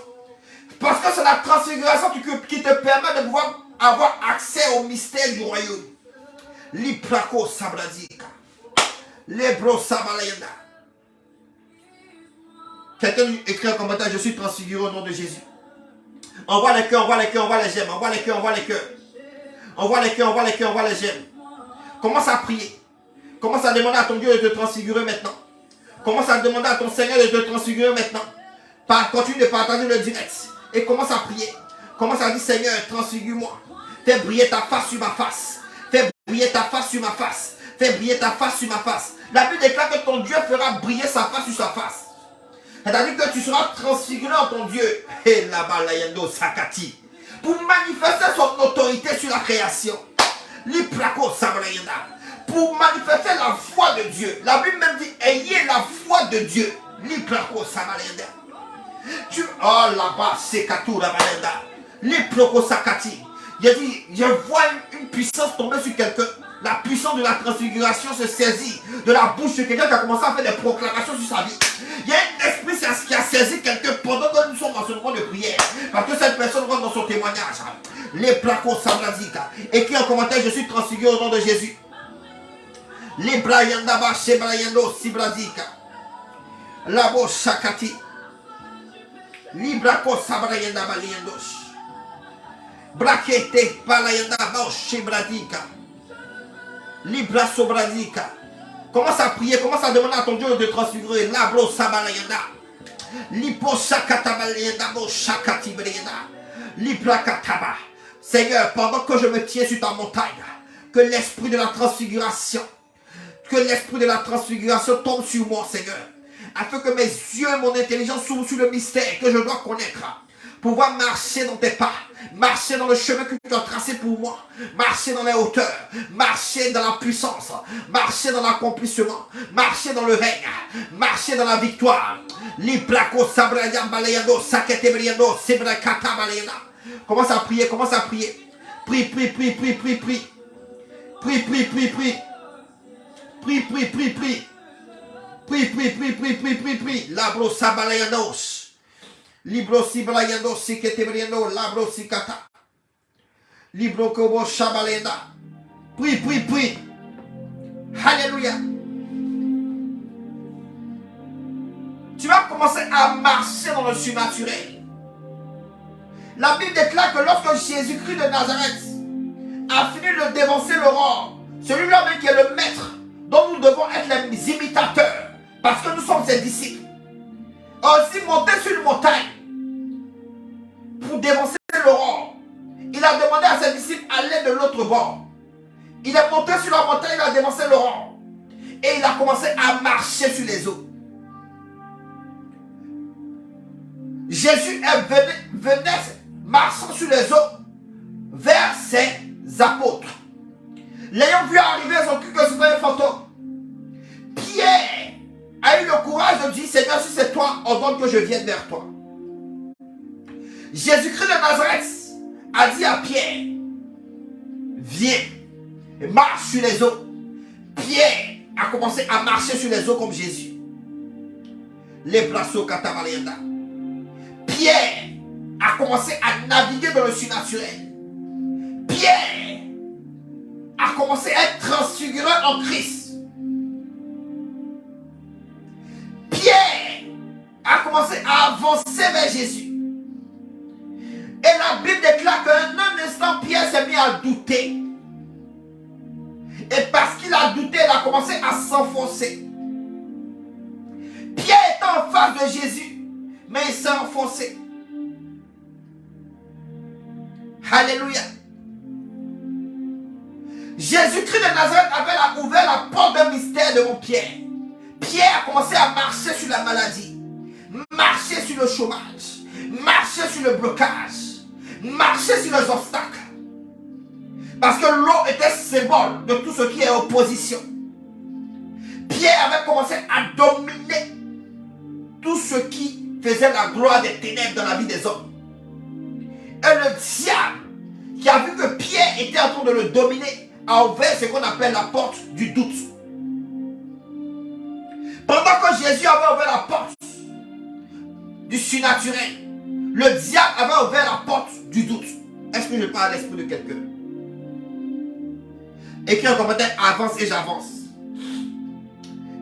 Parce que c'est la transfiguration qui te permet de pouvoir avoir accès au mystère du royaume. Liprako sabradika. Lebro sabalayanda. Quelqu'un écrit un commentaire, je suis transfiguré au nom de Jésus. Envoie les cœurs, envoie les cœurs, envoie les gemmes. Envoie les cœurs, envoie les cœurs. Envoie les cœurs, envoie les cœurs, envoie les gemmes. Commence à prier. Commence à demander à ton Dieu de te transfigurer maintenant. Commence à demander à ton Seigneur de te transfigurer maintenant. Continue de partager le direct. Et commence à prier. Commence à dire, Seigneur, transfigure-moi. Fais briller ta face sur ma face. Fais briller ta face sur ma face. Fais briller ta face sur ma face. La Bible déclare que ton Dieu fera briller sa face sur sa face. C'est-à-dire que tu seras transfiguré en ton Dieu. Et là-bas, l'ayendo sakati. Pour manifester son autorité sur la création. L'iplako sablayenda. Pour manifester la foi de Dieu. La Bible même dit, ayez la foi de Dieu. L'iplako sablayenda. Oh là-bas, c'est Katura Balenda. L'iplako sakati. Il a dit, je vois une puissance tomber sur quelqu'un. La puissance de la transfiguration se saisit de la bouche de quelqu'un qui a commencé à faire des proclamations sur sa vie. Il y a un esprit qui a saisi quelqu'un pendant que nous sommes dans ce moment de prière. Parce que cette personne rentre dans son témoignage. Les placos sabradika. Écrit en commentaire, je suis transfiguré au nom de Jésus. Les brayandaba shebrayando sibradika. Labo shakati. Librako sabrayandaba liendos. Brakete palayandaba shebradika. Libra sobradika. Commence à prier, commence à demander à ton Dieu de transfigurer. Labro sabalayanda. Lipo sakatabalayanda bo shakatibrayanda. Libra kataba. Seigneur, pendant que je me tiens sur ta montagne, que l'esprit de la transfiguration, tombe sur moi, Seigneur, afin que mes yeux et mon intelligence s'ouvrent sur le mystère que je dois connaître, pouvoir marcher dans tes pas, marcher dans le chemin que tu as tracé pour moi, marcher dans les hauteurs, marcher dans la puissance, marcher dans l'accomplissement, marcher dans le règne, marcher dans la victoire. Liplako sabrayam balayando saketebriando sebrakata balayanda. Commence à prier, commence à prier. Prie, prie, prie, prie, prie, prie. Prie, prie, prie, prie. Prie, prie, prie, prie. Prie, prie, prie, prie, prie, prie, prie. Labro sabalayandos. Libro sibalayandos siketebriando labro sikata. Libro kobo shabalenda. Prie, prie, prie. Alléluia. Tu vas commencer à marcher dans le surnaturel. La Bible déclare que lorsque Jésus-Christ de Nazareth a fini de dévancer l'aurore, celui-là même qui est le maître, dont nous devons être les imitateurs, parce que nous sommes ses disciples, a aussi monté sur une montagne pour dévancer l'aurore. Il a demandé à ses disciples d'aller de l'autre bord. Il est monté sur la montagne, il a dévancé l'aurore. Et il a commencé à marcher sur les eaux. Jésus venait marchant sur les eaux vers ses apôtres. L'ayant vu arriver, ils ont cru que c'était un fantôme. Pierre a eu le courage de dire, Seigneur, si c'est toi, ordonne que je vienne vers toi. Jésus-Christ de Nazareth a dit à Pierre, viens et marche sur les eaux. Pierre a commencé à marcher sur les eaux comme Jésus. Les brasso katabaléanda. Pierre a commencé à naviguer dans le surnaturel. Pierre a commencé à être transfiguré en Christ. Pierre a commencé à avancer vers Jésus. Et la Bible déclare qu'en un instant, Pierre s'est mis à douter. Et parce qu'il a douté, il a commencé à s'enfoncer. Pierre était en face de Jésus, mais il s'est enfoncé. Alléluia. Jésus-Christ de Nazareth avait ouvert la porte d'un mystère devant Pierre. Pierre a commencé à marcher sur la maladie, marcher sur le chômage, marcher sur le blocage, marcher sur les obstacles. Parce que l'eau était symbole de tout ce qui est opposition. Pierre avait commencé à dominer tout ce qui faisait la gloire des ténèbres dans la vie des hommes. Et le diable, qui a vu que Pierre était en train de le dominer, a ouvert ce qu'on appelle la porte du doute. Pendant que Jésus avait ouvert la porte du surnaturel, le diable avait ouvert la porte du doute. Est-ce que je parle à l'esprit de quelqu'un? Écris en commentaire, avance et j'avance.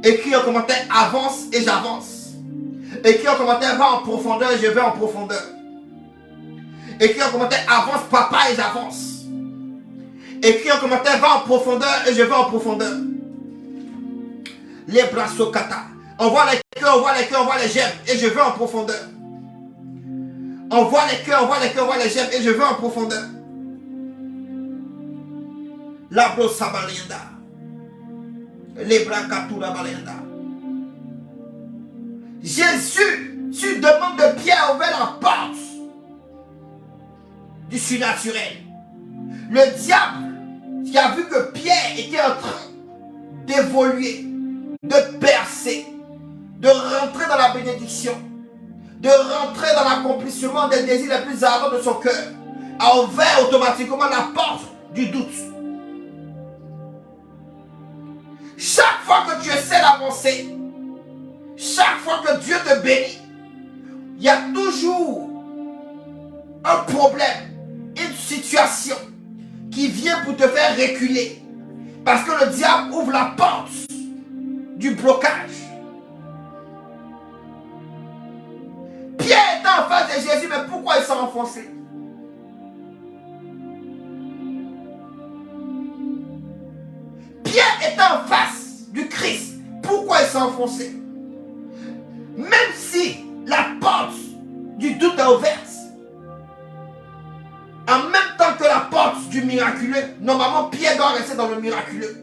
Écris en commentaire, avance et j'avance. Écris en commentaire, va en profondeur et je vais en profondeur. Écris en commentaire, avance papa et j'avance. Écris en commentaire, va en profondeur et je vais en profondeur. Les brasso kata. Envoie les cœurs, envoie les cœurs, envoie les gemmes. Et je veux en profondeur. Envoie les cœurs, envoie les cœurs, envoie les gemmes. Et je veux en profondeur. La brossa balienda. Les bras katura balienda. Jésus, tu demandes de Pierre à ouvrir la porte du surnaturel. Le diable qui a vu que Pierre était en train d'évoluer, de percer, de rentrer dans la bénédiction, de rentrer dans l'accomplissement des désirs les plus ardents de son cœur, a ouvert automatiquement la porte du doute. Chaque fois que tu essaies d'avancer, chaque fois que Dieu te bénit, il y a toujours un problème, une situation qui vient pour te faire reculer. Parce que le diable ouvre la porte du blocage. Pierre était en face de Jésus, mais pourquoi il s'est enfoncé? Pierre était en face du Christ. Pourquoi il s'est enfoncé? Même si la porte du doute est ouverte, en même temps que la porte du miraculeux, normalement Pierre doit rester dans le miraculeux.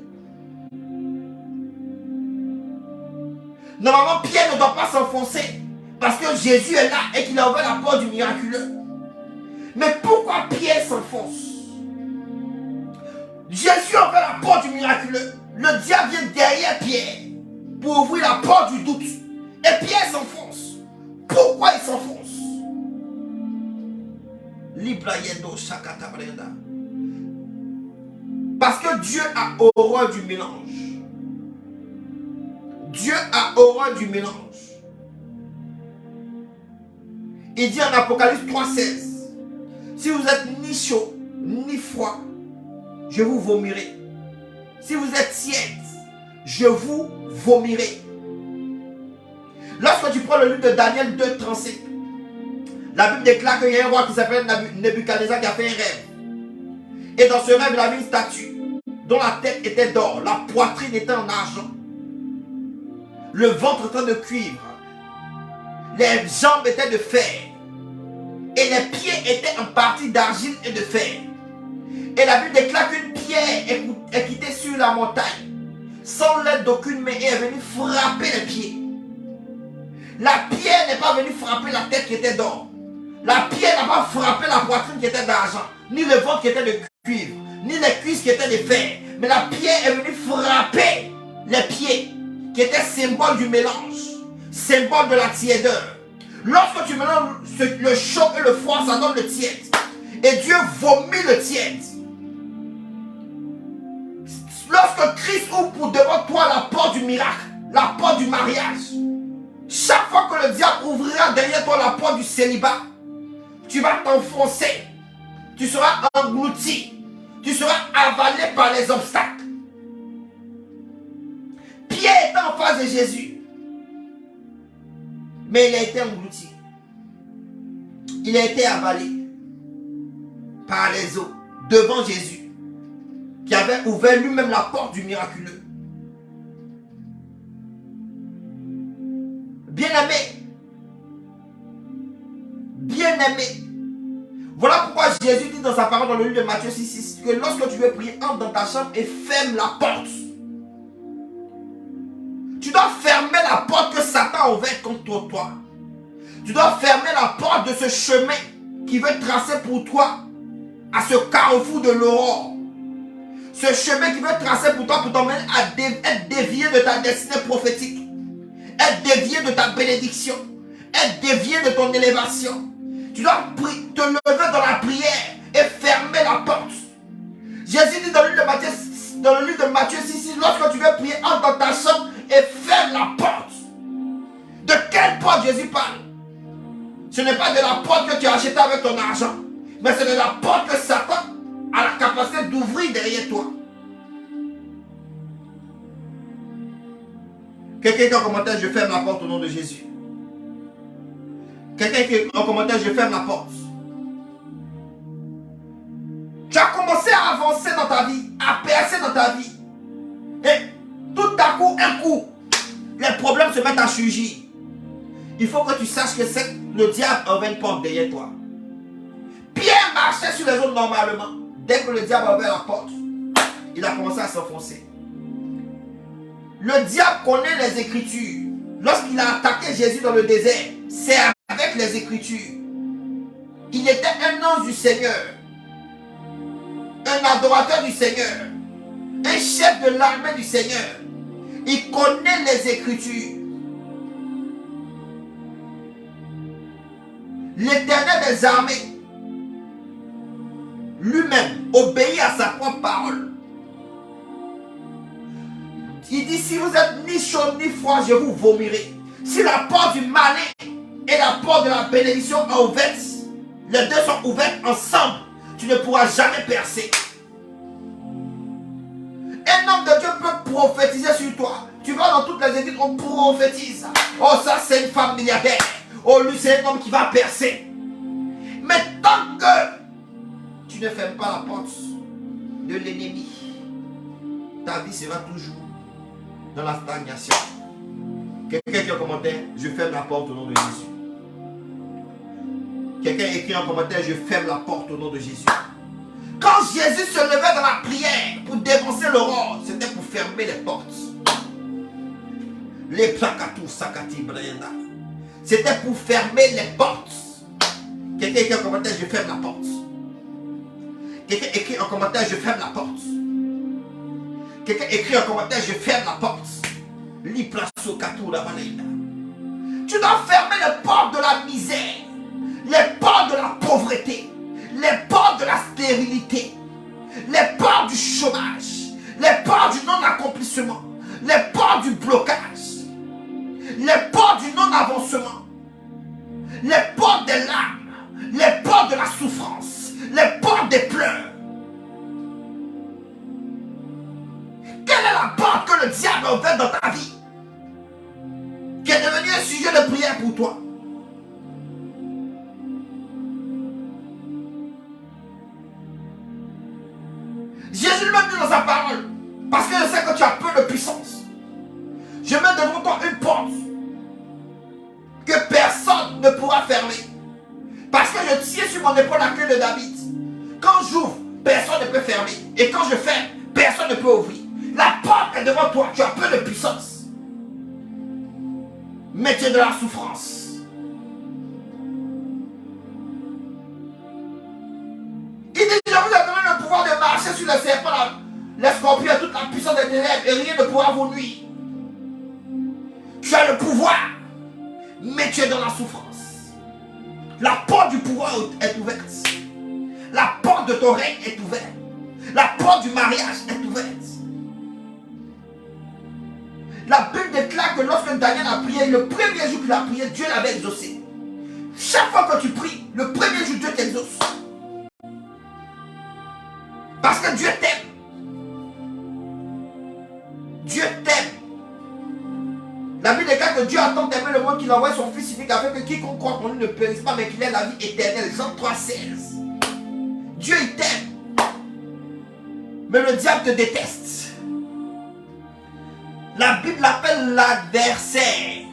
Normalement Pierre ne doit pas s'enfoncer parce que Jésus est là et qu'il a ouvert la porte du miraculeux. Mais pourquoi Pierre s'enfonce? Jésus a ouvert la porte du miraculeux. Le diable vient derrière Pierre pour ouvrir la porte du doute. Et Pierre s'enfonce. Pourquoi il s'enfonce? Parce que Dieu a horreur du mélange. Dieu a horreur du mélange. Il dit en Apocalypse 3,16, si vous êtes ni chaud ni froid, je vous vomirai. Si vous êtes tiède, je vous vomirai. Lorsque tu prends le livre de Daniel 2,35, la Bible déclare qu'il y a un roi qui s'appelle Nebuchadnezzar qui a fait un rêve. Et dans ce rêve, il avait une statue dont la tête était d'or, la poitrine était en argent, le ventre était de cuivre, les jambes étaient de fer, et les pieds étaient en partie d'argile et de fer. Et la Bible déclare qu'une pierre est quittée sur la montagne, sans l'aide d'aucune main, et est venue frapper les pieds. La pierre n'est pas venue frapper la tête qui était d'or. La pierre n'a pas frappé la poitrine qui était d'argent, ni le ventre qui était de cuivre, ni les cuisses qui étaient de fer. Mais la pierre est venue frapper les pieds, qui étaient symbole du mélange, symbole de la tiédeur. Lorsque tu mélanges le chaud et le froid, ça donne le tiède. Et Dieu vomit le tiède. Lorsque Christ ouvre pour devant toi la porte du miracle, la porte du mariage, chaque fois que le diable ouvrira derrière toi la porte du célibat, tu vas t'enfoncer, tu seras englouti, tu seras avalé par les obstacles. Pierre était en face de Jésus, mais il a été englouti. Il a été avalé par les eaux devant Jésus, qui avait ouvert lui-même la porte du miraculeux. Bien-aimé, bien-aimé, voilà pourquoi Jésus dit dans sa parole dans le livre de Matthieu 6,6 que lorsque tu veux prier, entre dans ta chambre et ferme la porte. Tu dois fermer la porte que Satan a ouverte contre toi. Tu dois fermer la porte de ce chemin qui veut tracer pour toi à ce carrefour de l'aurore. Ce chemin qui veut tracer pour toi pour t'emmener à être dévié de ta destinée prophétique, être dévié de ta bénédiction, être dévié de ton élévation. Tu dois te lever dans la prière et fermer la porte. Jésus dit dans le livre de Matthieu 6, lorsque tu veux prier, entre dans ta chambre et ferme la porte. De quelle porte Jésus parle? Ce n'est pas de la porte que tu as achetée avec ton argent, mais c'est de la porte que Satan a la capacité d'ouvrir derrière toi. Quelqu'un qui en commentaire, je ferme la porte au nom de Jésus. Quelqu'un qui en commentaire, je ferme la porte. Tu as commencé à avancer dans ta vie, à percer dans ta vie. Et tout à coup, un coup, les problèmes se se mettre à surgir, il faut que tu saches que le diable a une porte derrière toi. Pierre marchait sur les eaux normalement. Dès que le diable a ouvert la porte, il a commencé à s'enfoncer. Le diable connaît les Écritures. Lorsqu'il a attaqué Jésus dans le désert, c'est avec les Écritures. Il était un ange du Seigneur, un adorateur du Seigneur, un chef de l'armée du Seigneur. Il connaît les Écritures. L'Éternel des armées lui-même obéit à sa propre parole. Il dit, si vous êtes ni chaud ni froid, je vous vomirai. Si la porte du malin et la porte de la bénédiction sont ouvertes, les deux sont ouvertes ensemble, tu ne pourras jamais percer. Un homme de Dieu peut prophétiser sur toi. Tu vas dans toutes les églises, on prophétise. Oh, ça c'est une femme milliardaire. Oh, lui c'est un homme qui va percer. Mais tant que tu ne fermes pas la porte de l'ennemi, ta vie sera toujours dans la stagnation. Quelqu'un qui a commenté, je ferme la porte au nom de Jésus. Quelqu'un écrit en commentaire, je ferme la porte au nom de Jésus. Quand Jésus se levait dans la prière pour défoncer l'aurore, c'était pour fermer les portes. Les plakatou sakati brenda. C'était pour fermer les portes. Quelqu'un écrit en commentaire, je ferme la porte. Quelqu'un écrit en commentaire, je ferme la porte. Quelqu'un écrit en commentaire, je ferme la porte. Tu dois fermer les portes de la misère, les portes de la pauvreté, les portes de la stérilité, les portes du chômage, les portes du non-accomplissement, les portes du blocage, les portes du non-avancement, les portes des larmes, les portes de la souffrance, les portes des pleurs. Quelle est la porte que le diable a ouverte dans ta vie, qui est devenue un sujet de prière pour toi? Jésus lui-même dit dans sa parole, parce que je sais que tu as peu de puissance, je mets devant toi une porte que personne ne pourra fermer, parce que je tiens sur mon épaule la clé de David. Quand j'ouvre, personne ne peut fermer, et quand je ferme, personne ne peut ouvrir. La porte est devant toi, tu as peu de puissance, mais tu es de la souffrance. Il dit, je vous ai donné le pouvoir de marcher sur les serpents, les scorpions, toute la puissance des ténèbres, et rien ne pourra vous nuire. Tu as le pouvoir, mais tu es dans la souffrance. La porte du pouvoir est ouverte. La porte de ton règne est ouverte. La porte du mariage est ouverte. La Bible déclare que lorsque Daniel a prié, le premier jour qu'il a prié, Dieu l'avait exaucé. Chaque fois que tu pries, le premier jour, Dieu t'exauce. Parce que Dieu t'aime. Dieu t'aime. La Bible déclare que Dieu a tant aimé le monde qu'il a envoyé son Fils unique afin que quiconque croit en lui ne périsse pas mais qu'il ait la vie éternelle. Jean 3,16. Dieu il t'aime. Mais le diable te déteste. La Bible l'appelle l'adversaire.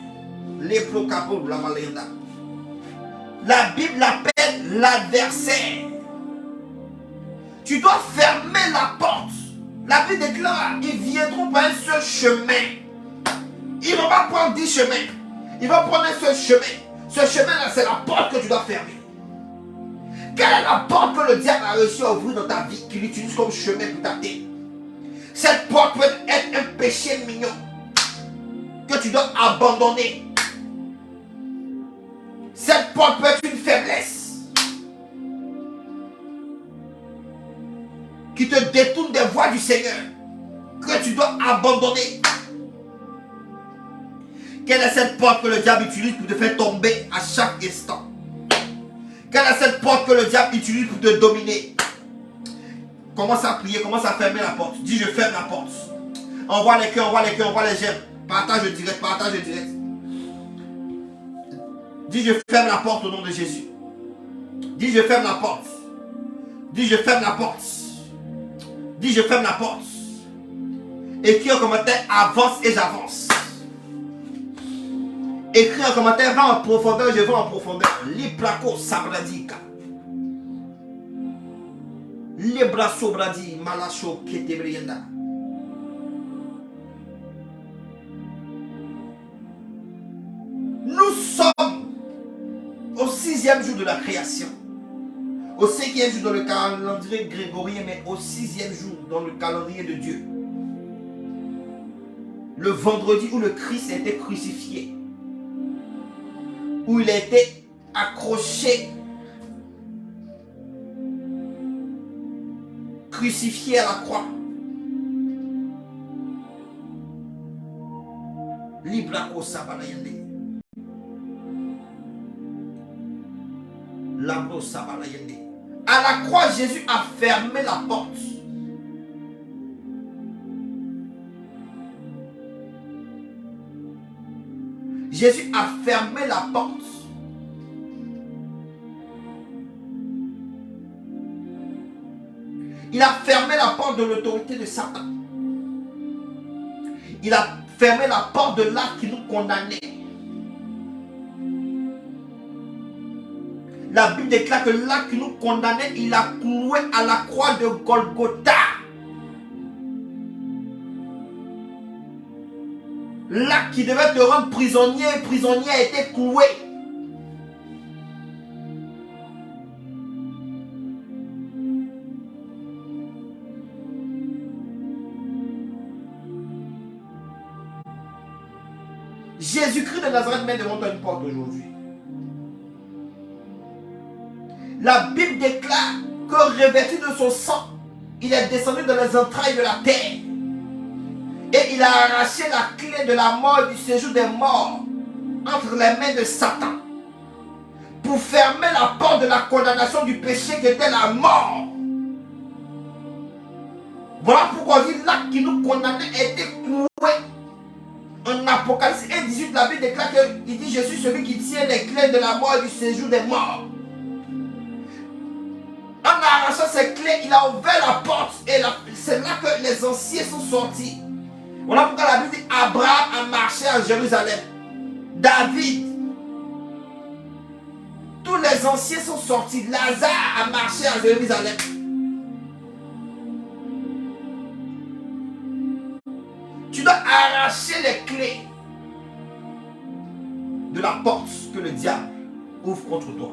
La Bible l'appelle l'adversaire. Tu dois fermer la porte. La Bible déclare, ils viendront par un seul chemin. Ils ne vont pas prendre 10 chemins. Ils vont prendre un seul chemin. Ce chemin-là, c'est la porte que tu dois fermer. Quelle est la porte que le diable a réussi à ouvrir dans ta vie, qu'il utilise comme chemin pour t'atteindre? Cette porte peut être un péché mignon que tu dois abandonner. Cette porte peut être une faiblesse qui te détourne des voies du Seigneur, que tu dois abandonner. Quelle est cette porte que le diable utilise pour te faire tomber à chaque instant? Quelle est cette porte que le diable utilise pour te dominer? Commence à prier, commence à fermer la porte. Dis, je ferme la porte. Envoie les cœurs, envoie les cœurs, envoie les j'aime. Partage le direct, partage le direct. Dis, je ferme la porte au nom de Jésus. Dis, je ferme la porte. Dis, je ferme la porte. Dis, je ferme la porte. Écris en commentaire, avance et j'avance. Écris en commentaire, va en profondeur, je vais en profondeur. Liplako sabradika. Libra sobradi, malacho ketebrienda. Nous sommes au 6e jour de la création. Au 5e jour dans le calendrier grégorien, mais au 6e jour dans le calendrier de Dieu. Le vendredi où le Christ a été crucifié. Où il a été accroché, crucifié à la croix. Librako sabalayende. Labro sabalayende. À la croix, Jésus a fermé la porte. Jésus a fermé la porte. Il a fermé la porte de l'autorité de Satan. Il a fermé la porte de l'acte qui nous condamnait. La Bible déclare que l'acte qui nous condamnait, il a cloué à la croix de Golgotha. L'acte qui devait te rendre prisonnier a été cloué. Jésus-Christ de Nazareth met devant toi une porte aujourd'hui. La Bible déclare que revêtu de son sang, il est descendu dans les entrailles de la terre. Et il a arraché la clé de la mort et du séjour des morts entre les mains de Satan. Pour fermer la porte de la condamnation du péché qui était la mort. Voilà pourquoi l'acte qui nous condamnait a été cloué. En Apocalypse 1:18, la Bible déclare qu'il dit: je suis celui qui tient les clés de la mort et du séjour des morts. En arrachant ces clés, il a ouvert la porte et c'est là que les anciens sont sortis. Voilà pourquoi la Bible dit: Abraham a marché à Jérusalem. David. Tous les anciens sont sortis. Lazare a marché à Jérusalem. Tu dois arracher les clés de la porte que le diable ouvre contre toi.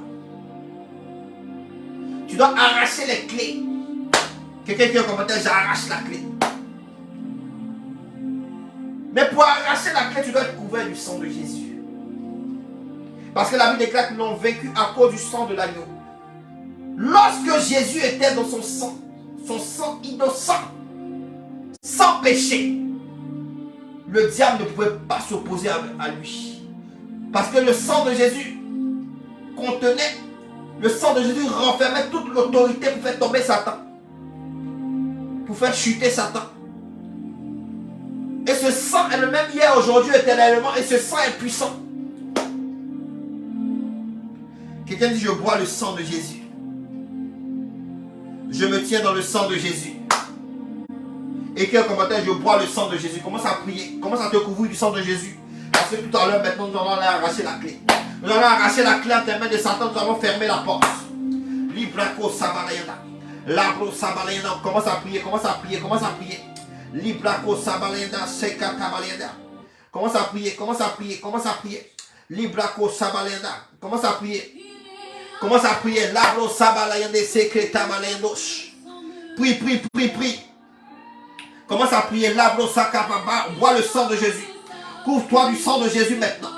Tu dois arracher les clés. Quelqu'un qui a un commentaire: j'arrache la clé. Mais pour arracher la clé, tu dois être couvert du sang de Jésus. Parce que la Bible déclare qu'ils l'ont vaincu à cause du sang de l'agneau. Lorsque Jésus était dans son sang innocent, sans péché, le diable ne pouvait pas s'opposer à lui. Parce que le sang de Jésus contenait, le sang de Jésus renfermait toute l'autorité pour faire tomber Satan. Pour faire chuter Satan. Et ce sang est le même hier, aujourd'hui, éternellement. Et ce sang est puissant. Quelqu'un dit: je bois le sang de Jésus. Je me tiens dans le sang de Jésus. Écris un commentaire: je bois le sang de Jésus. Commence à prier. Commence à te couvrir du sang de Jésus. Parce que tout à l'heure, maintenant, nous allons aller arracher la clé. Nous allons arracher la clé entre les mains de Satan. Nous allons fermer la porte. Librako sabalayana. Labro sabalayana. Commence à prier. Commence à prier. Commence à prier. Librako sabalayana. Seka tabalayana. Commence à prier. Commence à prier. Commence à prier. Librako sabalayana. Commence à prier. Commence à prier. Labro sabalayana. Seka tabalayana. Prie, prie, prie, prie. Commence à prier. Labro sakababa. Bois le sang de Jésus. Couvre-toi du sang de Jésus maintenant.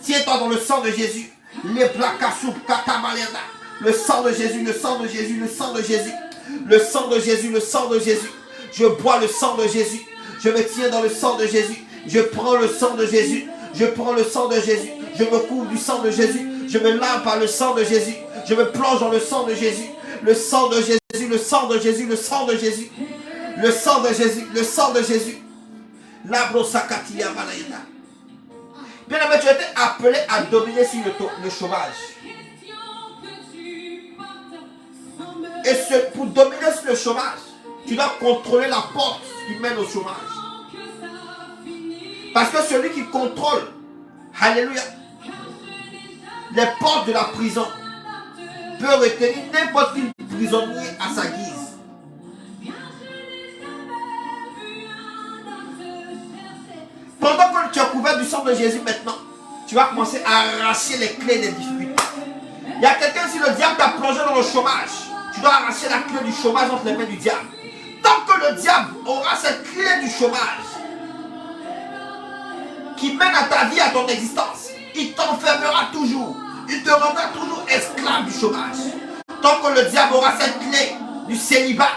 Tiens-toi dans le sang de Jésus. Le sang de Jésus, le sang de Jésus, le sang de Jésus. Le sang de Jésus, le sang de Jésus. Je bois le sang de Jésus. Je me tiens dans le sang de Jésus. Je prends le sang de Jésus. Je prends le sang de Jésus. Je me couvre du sang de Jésus. Je me lave par le sang de Jésus. Je me plonge dans le sang de Jésus. Le sang de Jésus, le sang de Jésus, le sang de Jésus. Le sang de Jésus, le sang de Jésus. Labrosakatia balayana. Bien aimé, tu as été appelé à dominer sur le chômage. Et pour dominer sur le chômage, tu dois contrôler la porte qui mène au chômage. Parce que celui qui contrôle, alléluia, Les portes de la prison peuvent retenir n'importe quel prisonnier à sa guise. Pendant que tu es couvert du sang de Jésus maintenant, tu vas commencer à arracher les clés des difficultés. Il y a quelqu'un, si le diable t'a plongé dans le chômage, tu dois arracher la clé du chômage entre les mains du diable. Tant que le diable aura cette clé du chômage qui mène à ta vie, à ton existence, il t'enfermera toujours. Il te rendra toujours esclave du chômage. Tant que le diable aura cette clé du célibat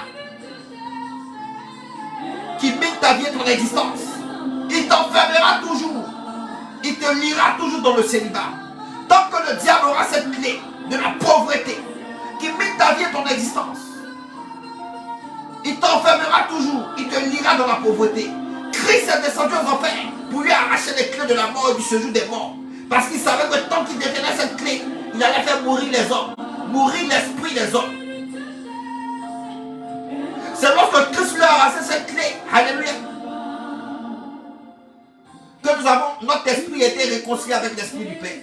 qui mène ta vie et ton existence, il t'enfermera toujours. Il te liera toujours dans le célibat. Tant que le diable aura cette clé de la pauvreté qui mène ta vie et ton existence, il t'enfermera toujours. Il te liera dans la pauvreté. Christ est descendu aux enfers pour lui arracher les clés de la mort et du séjour des morts. Parce qu'il savait que tant qu'il détenait cette clé, il allait faire mourir les hommes, mourir l'esprit des hommes. C'est lorsque Christ lui a arraché cette clé, alléluia, que nous avons, notre esprit a été réconcilié avec l'esprit du Père.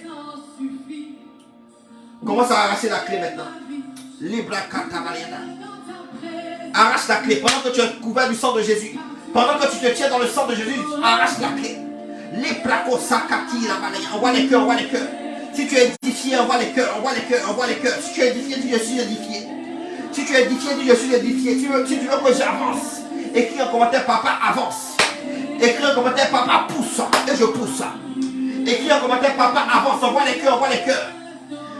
Commence à arracher la clé maintenant. Libra Katabayana. Arrache la clé pendant que tu es couvert du sang de Jésus. Pendant que tu te tiens dans le sang de Jésus, arrache la clé. Les placos sakati la balaya. Envoie les cœurs, envoie les cœurs. Si tu es édifié, envoie les cœurs, envoie les cœurs, envoie les cœurs. Si tu es édifié, dis je suis édifié. Si tu es édifié, dis je suis édifié. Si tu veux que j'avance, écris un commentaire, papa avance. Écris un commentaire, papa pousse. Et je pousse. Écris un commentaire, papa avance. Envoie les cœurs, envoie les cœurs.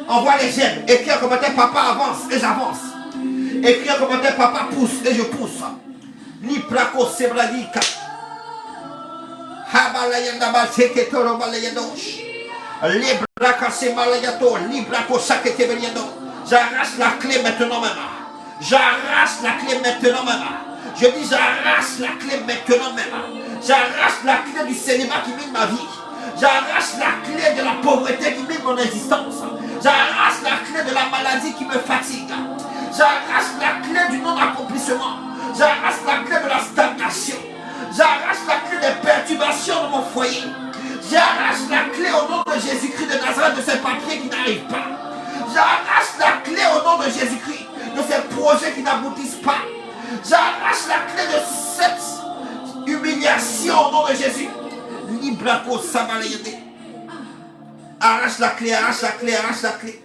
Envoie les j'aime. Écris un commentaire, papa avance et j'avance. Écris un commentaire, papa pousse et je pousse. Ni placo sebradika. Habalayanda baseketoro balayadosh. Libraka semalayato. Librako saketebeliado. J'arrache la clé maintenant même. J'arrache la clé maintenant même. Je dis j'arrache la clé maintenant même. J'arrache la clé du célibat qui mine ma vie. J'arrache la clé de la pauvreté qui mine mon existence. J'arrache la clé de la maladie qui me fatigue. J'arrache la clé du non-accomplissement. J'arrache la clé de la stagnation. J'arrache la clé des perturbations de mon foyer. J'arrache la clé au nom de Jésus-Christ de Nazareth de ces papiers qui n'arrivent pas. J'arrache la clé au nom de Jésus-Christ de ces projets qui n'aboutissent pas. J'arrache la clé de cette humiliation au nom de Jésus. Librako Sabalayede. Arrache la clé, arrache la clé, arrache la clé.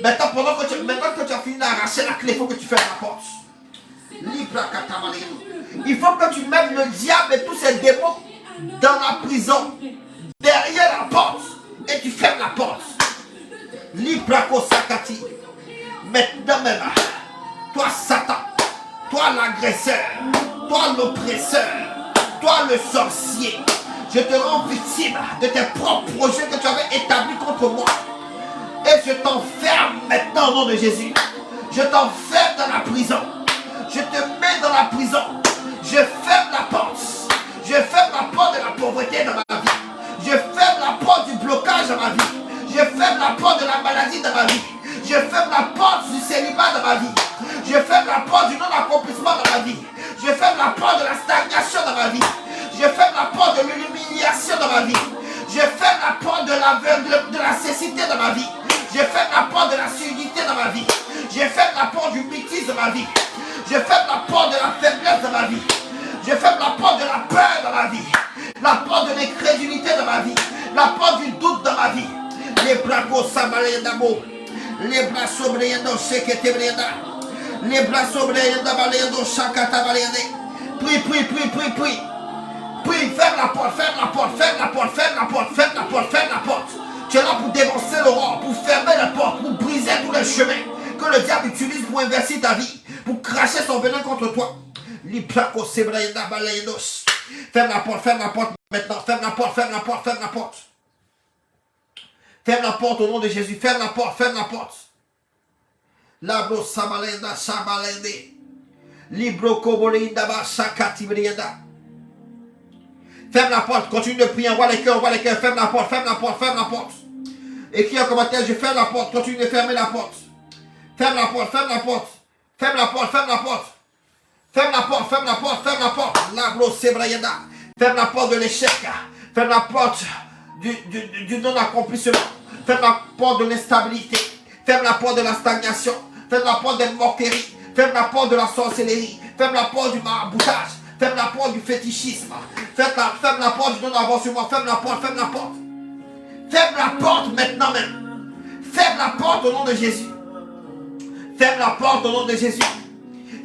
Maintenant, maintenant que tu as fini d'arracher la clé, il faut que tu fermes la porte. Il faut que tu mettes le diable et tous ses démons dans la prison, derrière la porte, et tu fermes la porte. Librako Sakati. Maintenant même, toi Satan, toi l'agresseur, toi l'oppresseur, toi le sorcier, je te rends victime de tes propres projets que tu avais établis contre moi. Et je t'enferme maintenant au nom de Jésus. Je t'enferme dans la prison. Je te mets dans la prison. Je ferme la porte. Je ferme la porte de la pauvreté dans ma vie. Je ferme la porte du blocage dans ma vie. Je ferme la porte de la maladie dans ma vie. Je ferme la porte du célibat dans ma vie. Je ferme la porte du non-accomplissement dans ma vie. Je ferme la porte de la stagnation dans ma vie. Je ferme la porte de l'humiliation dans ma vie. Je ferme la porte de la cécité dans ma vie. Je ferme la porte de la surdité dans ma vie. Je ferme la porte du bêtise dans ma vie. Je ferme la porte de la faiblesse dans ma vie. Je ferme la porte de la peur dans ma vie. La porte de l'incrédulité dans ma vie. La porte du doute dans ma vie. Les bras sabalayandamo. Les bras sobreyando seketebreyanda. Les bras sobreyanda balayando shakata balayande. Prie, prie, prie, prie, prie. Prie, ferme la porte, ferme la porte, ferme la porte, ferme la porte, ferme la porte, ferme la porte. Tu es là pour dévancer l'aurore, pour fermer la porte, pour briser tous les chemins que le diable utilise pour inverser ta vie, pour cracher son venin contre toi. Ferme la porte maintenant, ferme la porte, ferme la porte, ferme la porte. Ferme la porte au nom de Jésus, ferme la porte, ferme la porte. Labro sabalenda sabalende. Libro kobolenda ba sakati brienda. Ferme la porte, continue de prier, envoie les cœurs, ferme la porte, ferme la porte, ferme la porte. Écris un commentaire, je ferme la porte, continue de fermer la porte. Ferme la porte, ferme la porte. Ferme la porte, ferme la porte. Ferme la porte, ferme la porte, ferme la porte. Labro sebrayenda. Ferme la porte de l'échec. Ferme la porte du non-accomplissement. Ferme la porte de l'instabilité. Ferme la porte de la stagnation. Ferme la porte des moqueries. Ferme la porte de la sorcellerie. Ferme la porte du maraboutage. Ferme la porte du fétichisme. Ferme la porte du non-avancement. Ferme la porte, ferme la porte. Ferme la porte maintenant même. Ferme la porte au nom de Jésus. Ferme la porte au nom de Jésus.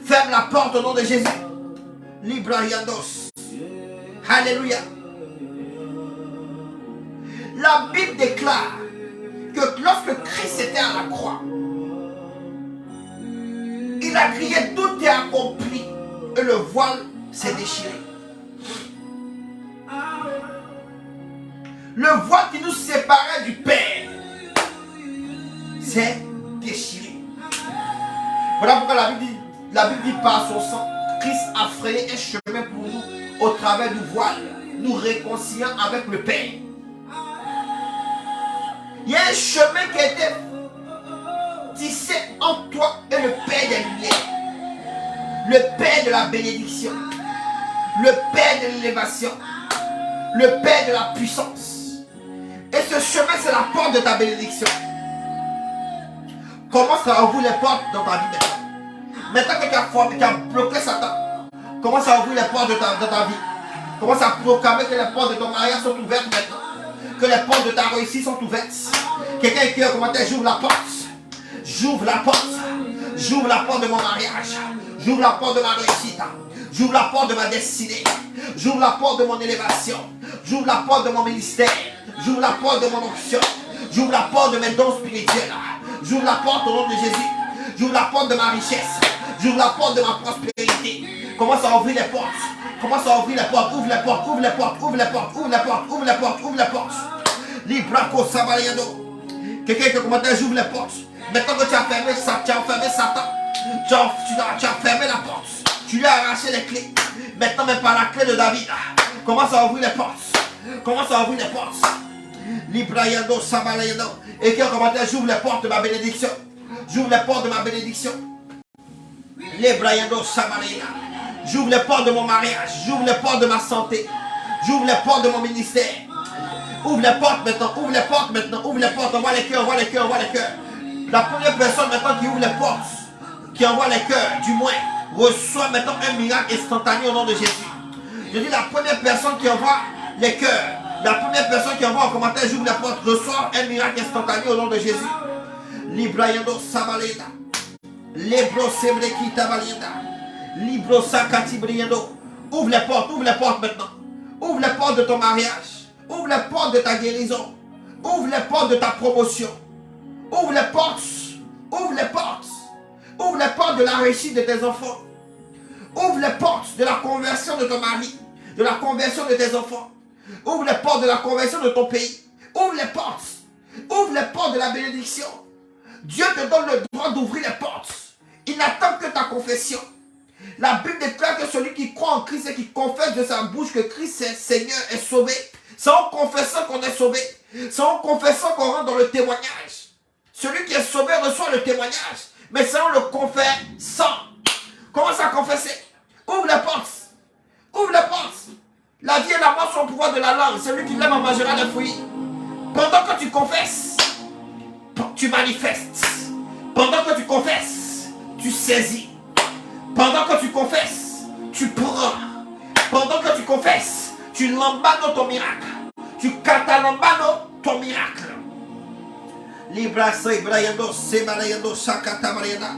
Ferme la porte au nom de Jésus. Libra Yandos. Alléluia. La Bible déclare que lorsque Christ était à la croix, il a crié, tout est accompli, et le voile s'est déchiré. Le voile qui nous séparait du Père s'est déchiré. Voilà pourquoi la Bible dit par son sang, Christ a frayé un chemin pour nous au travers du voile, nous réconciliant avec le Père. Il y a un chemin qui a été tissé entre toi et le Père des lumières, le Père de la bénédiction, le Père de l'élévation, le Père de la puissance. Et ce chemin, c'est la porte de ta bénédiction. Commence à ouvrir les portes dans ta vie maintenant. Maintenant que tu as formé, tu as bloqué Satan, commence à ouvrir les portes de ta vie. Commence à proclamer que les portes de ton mariage sont ouvertes maintenant. Que les portes de ta réussite sont ouvertes. Quelqu'un écrit un commentaire, j'ouvre la porte. J'ouvre la porte. J'ouvre la porte de mon mariage. J'ouvre la porte de ma réussite. J'ouvre la porte de ma destinée. J'ouvre la porte de mon élévation. J'ouvre la porte de mon ministère. J'ouvre la porte de mon onction. J'ouvre la porte de mes dons spirituels. J'ouvre la porte au nom de Jésus. J'ouvre la porte de ma richesse. J'ouvre la porte de ma prospérité. Commence à ouvrir les portes. Commence à ouvrir les portes. Ouvre les portes. Ouvre les portes. Ouvre les portes. Ouvre les portes. Ouvre les portes. Ouvre les portes. Libraco Sabalayado. Quelqu'un qui a commenté, j'ouvre les portes. Maintenant que tu as fermé Satan, tu as fermé la porte. Tu lui as arraché les clés. Maintenant, mais par la clé de David, commence à ouvrir les portes. Commence à ouvrir les portes. Librayado Sabalayado. Et qui a commenté, j'ouvre les portes de ma bénédiction. J'ouvre les portes de ma bénédiction. Librayado Sabalayado. J'ouvre les portes de mon mariage. J'ouvre les portes de ma santé. J'ouvre les portes de mon ministère. Ouvre les portes maintenant, ouvre les portes maintenant, ouvre les portes, envoie les cœurs, envoie les cœurs, envoie les cœurs. La première personne maintenant qui ouvre les portes, qui envoie les cœurs, du moins, reçoit maintenant un miracle instantané au nom de Jésus. Je dis la première personne qui envoie les cœurs, la première personne qui envoie en commentaire, j'ouvre les portes, reçoit un miracle instantané au nom de Jésus. Librayando Sabaleda, Libro Sebreki Tabalenda, Libro Sakati Briendo. Ouvre les portes maintenant. Ouvre les portes de ton mariage. Ouvre les portes de ta guérison. Ouvre les portes de ta promotion. Ouvre les portes. Ouvre les portes. Ouvre les portes de la réussite de tes enfants. Ouvre les portes de la conversion de ton mari. De la conversion de tes enfants. Ouvre les portes de la conversion de ton pays. Ouvre les portes. Ouvre les portes de la bénédiction. Dieu te donne le droit d'ouvrir les portes. Il n'attend que ta confession. La Bible déclare que celui qui croit en Christ et qui confesse de sa bouche que Christ est Seigneur est sauvé. C'est en confessant qu'on est sauvé. C'est en confessant qu'on rentre dans le témoignage. Celui qui est sauvé reçoit le témoignage. Mais c'est en le confessant. Commence à confesser. Ouvre les portes. Ouvre les portes. La vie et la mort sont au pouvoir de la langue. Celui qui l'aime en mangera les fruits. Pendant que tu confesses, tu manifestes. Pendant que tu confesses, tu saisis. Pendant que tu confesses, tu prends. Pendant que tu confesses, tu lambano ton miracle. Tu catalambano ton miracle. Libra se brayando se malayando sakata mariana.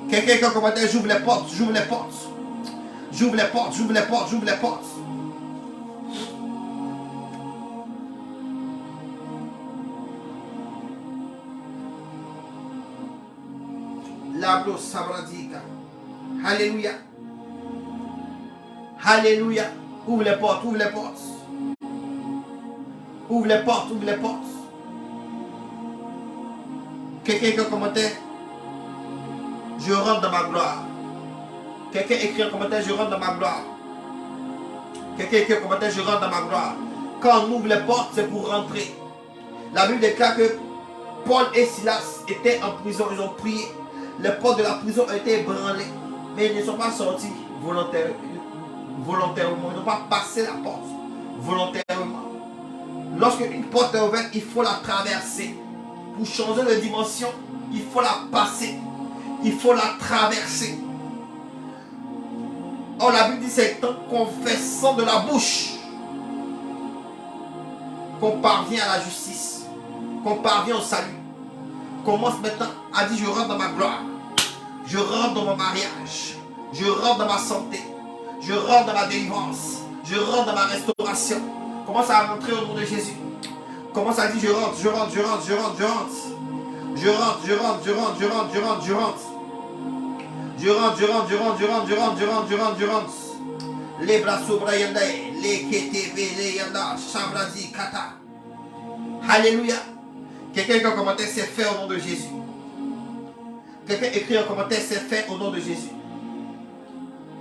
Quelqu'un qui a commandé, j'ouvre les portes, j'ouvre les portes. J'ouvre les portes, j'ouvre les portes, j'ouvre les portes. Lablo sabradika. Alléluia. Alléluia. Ouvre les portes, ouvre les portes. Ouvre les portes, ouvre les portes. Quelqu'un qui a commenté, je rentre dans ma gloire. Quelqu'un écrit un commentaire, je rentre dans ma gloire. Quelqu'un écrit un commentaire, je rentre dans ma gloire. Quand on ouvre les portes, c'est pour rentrer. La Bible déclare que Paul et Silas étaient en prison, ils ont prié. Les portes de la prison ont été ébranlées. Mais ils ne sont pas sortis volontairement. Ils n'ont pas passé la porte volontairement. Lorsque une porte est ouverte, il faut la traverser. pour changer de dimension, il faut la passer. Il faut la traverser. Or, la Bible dit c'est en confessant de la bouche qu'on parvient à la justice, qu'on parvient au salut. Commence maintenant à dire je rentre dans ma gloire, je rentre dans mon mariage, je rentre dans ma santé, je rentre dans ma délivrance, je rentre dans ma restauration. Commence à rentrer au nom de Jésus. Commence à dire je rentre, je rentre, je rentre, je rentre, je rentre. Je rentre, je rentre, je rentre, je rentre, je rentre, je rentre. Je rentre, je rentre, je rentre, je rentre, je rentre, je rentre, je rentre, je rentre. Les bras sobre yanda, les ketebe, les yanda, chabradi, kata. Alléluia. Quelqu'un qui a commenté c'est fait au nom de Jésus. Quelqu'un écrit en commentaire c'est fait au nom de Jésus.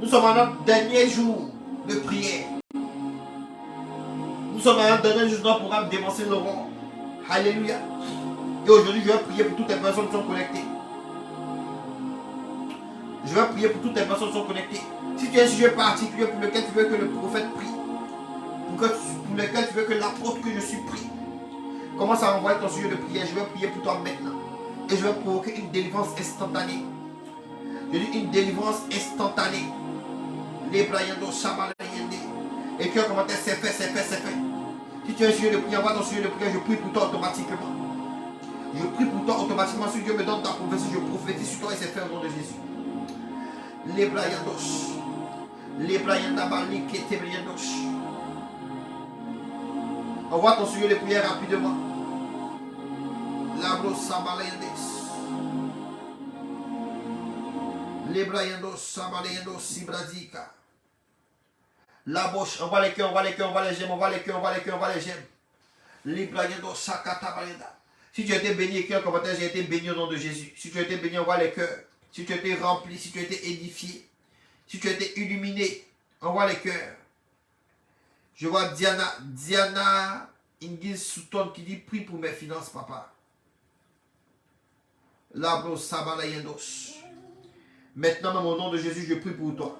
Nous sommes à notre dernier jour de prière. Nous sommes à notre dernier jour de notre programme démoncer le roi. Alléluia. Et aujourd'hui, je vais prier pour toutes les personnes qui sont connectées. Je vais prier pour toutes les personnes qui sont connectées. Si tu as un sujet particulier pour lequel tu veux que le prophète prie, pour lequel tu veux que l'apôtre que je suis prie, commence à envoyer ton sujet de prière. Je vais prier pour toi maintenant. Et je vais provoquer une délivrance instantanée. Je dis une délivrance instantanée. Les Briando Shabalayende. Et qui a commenté c'est fait, c'est fait, c'est fait. Si tu as un sujet de prière, envoie ton sujet de prière. Je prie pour toi automatiquement. Je prie pour toi automatiquement. Si Dieu me donne ta prophétie, je prophétise sur toi et c'est fait au nom de Jésus. Les Briandos. Les Briandabali qui étaient Briandos. Envoie ton sujet de prière rapidement. Labro Sabalayendes. Les Briandos Sabalayendos Sibradika. La bouche, on va les cœurs, on va les cœurs, on va les gemmes, on va les cœurs, on va les cœurs, on va les gemmes. Les Briandos Sakata Balenda. Si tu as été béni, écris en commentaire, j'ai été béni au nom de Jésus. Si tu as été béni, envoie les cœurs. Si tu as été rempli, si tu as été édifié, si tu as été illuminé, envoie les cœurs. Je vois Diana Ingis Souton qui dit prie pour mes finances, papa. Labro Sabalayendos. Maintenant, dans mon nom de Jésus, je prie pour toi.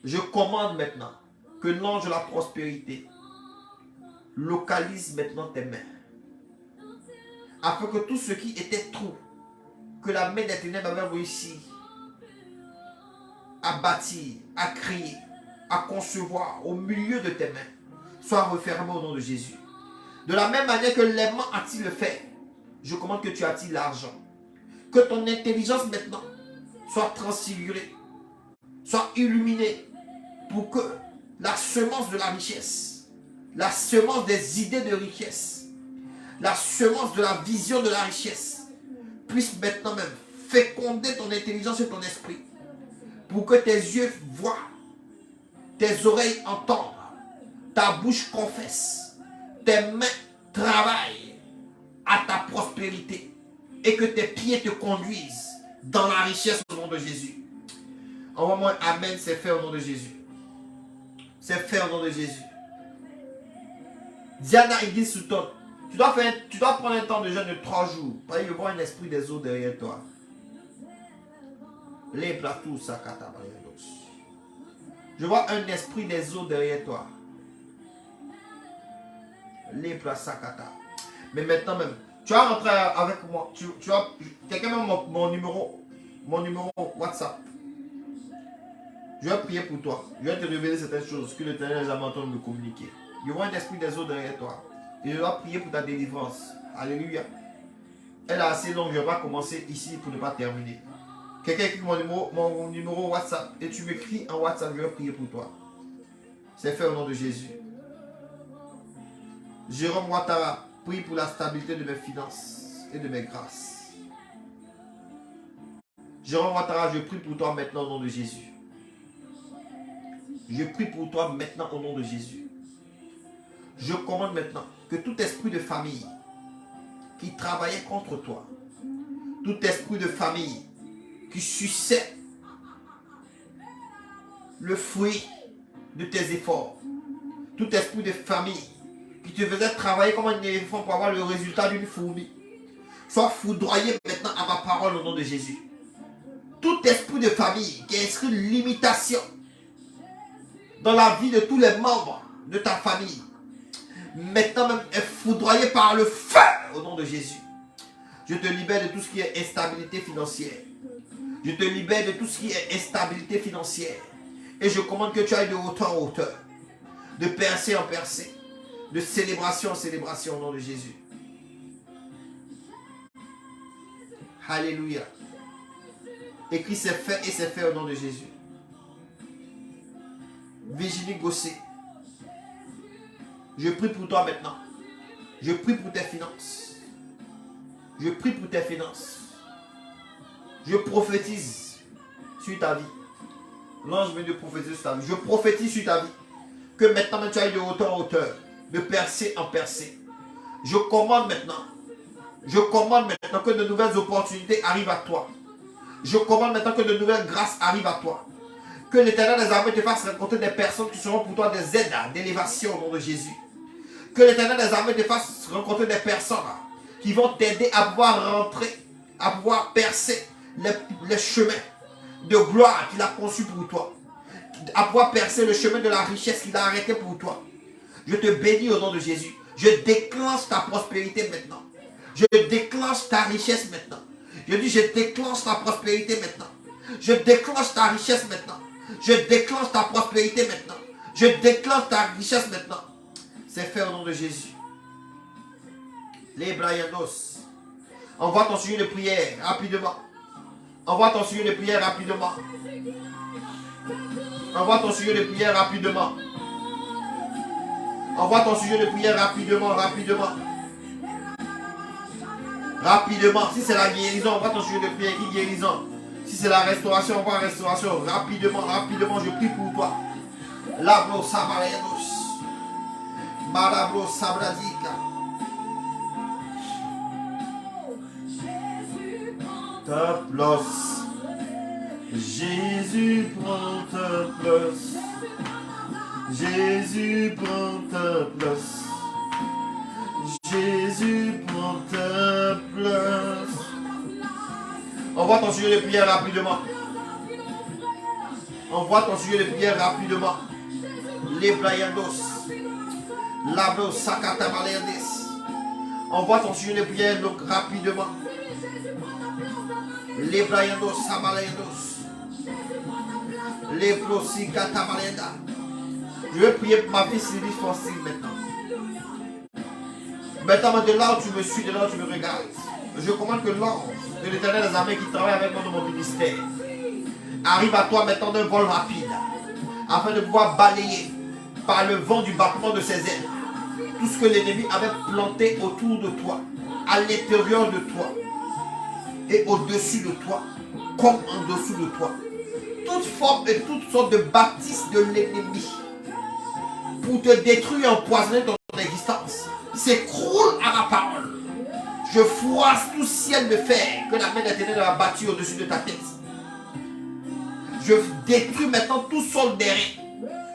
Je commande maintenant que l'ange de la prospérité localise maintenant tes mains. Afin que tout ce qui était trop, que la main des ténèbres avait réussi à bâtir, à créer, à concevoir au milieu de tes mains, soit refermé au nom de Jésus. De la même manière que l'aimant attire le fer, je commande que tu attires l'argent. Que ton intelligence maintenant soit transfigurée, soit illuminée, pour que la semence de la richesse, la semence des idées de richesse, la semence de la vision de la richesse puisse maintenant même féconder ton intelligence et ton esprit pour que tes yeux voient, tes oreilles entendent, ta bouche confesse, tes mains travaillent à ta prospérité et que tes pieds te conduisent dans la richesse au nom de Jésus. Envoie-moi un amen, c'est fait au nom de Jésus. C'est fait au nom de Jésus. Diana Igis Souton. Tu dois prendre un temps de jeûne de 3 jours. Parce qu'il y aura un esprit des eaux derrière toi. Les plateaux sakata. Je vois un esprit des eaux derrière toi. Les plateaux sakata. Mais maintenant même, tu vas rentrer avec moi. Quelqu'un m'a mon numéro WhatsApp. Je vais prier pour toi. Je vais te révéler certaines choses que l'Éternel a jamais entendu me communiquer. Il y aura un esprit des eaux derrière toi. Et je dois prier pour ta délivrance. Alléluia. Elle est assez longue. Je ne vais pas commencer ici pour ne pas terminer. Quelqu'un écrit mon numéro WhatsApp. Et tu m'écris en WhatsApp. Je vais prier pour toi. C'est fait au nom de Jésus. Jérôme Ouattara. Prie pour la stabilité de mes finances et de mes grâces. Jérôme Ouattara, je prie pour toi maintenant au nom de Jésus. Je prie pour toi maintenant au nom de Jésus. Je commande maintenant que tout esprit de famille qui travaillait contre toi, tout esprit de famille qui suçait le fruit de tes efforts, tout esprit de famille qui te faisait travailler comme un éléphant pour avoir le résultat d'une fourmi, soit foudroyé maintenant à ma parole au nom de Jésus. Tout esprit de famille qui a inscrit une limitation dans la vie de tous les membres de ta famille, maintenant même est foudroyé par le feu au nom de Jésus. Je te libère de tout ce qui est instabilité financière. Je te libère de tout ce qui est instabilité financière. Et je commande que tu ailles de hauteur en hauteur, de percée en percée, de célébration en célébration au nom de Jésus. Alléluia. Écris c'est fait et c'est fait au nom de Jésus. Virginie Gossé, je prie pour toi maintenant. Je prie pour tes finances. Je prie pour tes finances. Je prophétise sur ta vie. L'ange vient de prophétiser sur ta vie. Je prophétise sur ta vie. Que maintenant tu ailles de hauteur en hauteur, de percée en percée. Je commande maintenant que de nouvelles opportunités arrivent à toi. Je commande maintenant que de nouvelles grâces arrivent à toi. Que l'Éternel des armées te fasse rencontrer des personnes qui seront pour toi des aides d'élévation au nom de Jésus. Que l'Éternel des armées te fasse rencontrer des personnes qui vont t'aider à pouvoir rentrer, à pouvoir percer les chemins de gloire qu'il a conçus pour toi. À pouvoir percer le chemin de la richesse qu'il a arrêté pour toi. Je te bénis au nom de Jésus. Je déclenche ta prospérité maintenant. Je déclenche ta richesse maintenant. Je dis, je déclenche ta prospérité maintenant. Je déclenche ta richesse maintenant. Je déclenche ta prospérité maintenant. Je déclenche ta richesse maintenant. C'est fait au nom de Jésus. Les Brianos. Envoie ton sujet de prière rapidement. Envoie ton sujet de prière rapidement. Envoie ton sujet de prière rapidement. Envoie ton sujet de prière rapidement, rapidement. Rapidement. Si c'est la guérison, envoie ton sujet de prière qui guérison. Si c'est la restauration, envoie restauration. Rapidement, rapidement, je prie pour toi. Labro Samarenos. Malabro Sabradika. Ta place. Jésus prend ta place. Jésus prend ta place. Jésus prend ta place. Envoie ton sujet de prière rapidement. Envoie ton sujet de prière rapidement. Les Blayandos. Labro Sakata Maléandis. Envoie ton sujet de prière donc rapidement. Les Blayandos Samaléandos. Les Prosikata Maléanda. Je vais prier pour ma fille Sylvie Francine maintenant. Maintenant, de là où tu me suis, de là où tu me regardes, je commande que l'ange de l'Éternel des armées qui travaille avec moi dans mon ministère arrive à toi maintenant d'un vol rapide afin de pouvoir balayer par le vent du battement de ses ailes tout ce que l'ennemi avait planté autour de toi, à l'intérieur de toi et au-dessus de toi, comme en dessous de toi. Toute forme et toutes sortes de bâtisses de l'ennemi pour te détruire et empoisonner ton existence s'écroule à ma parole. Je froisse tout ciel de fer que la main des ténèbres a battu au-dessus de ta tête. Je détruis maintenant tout sol d'airain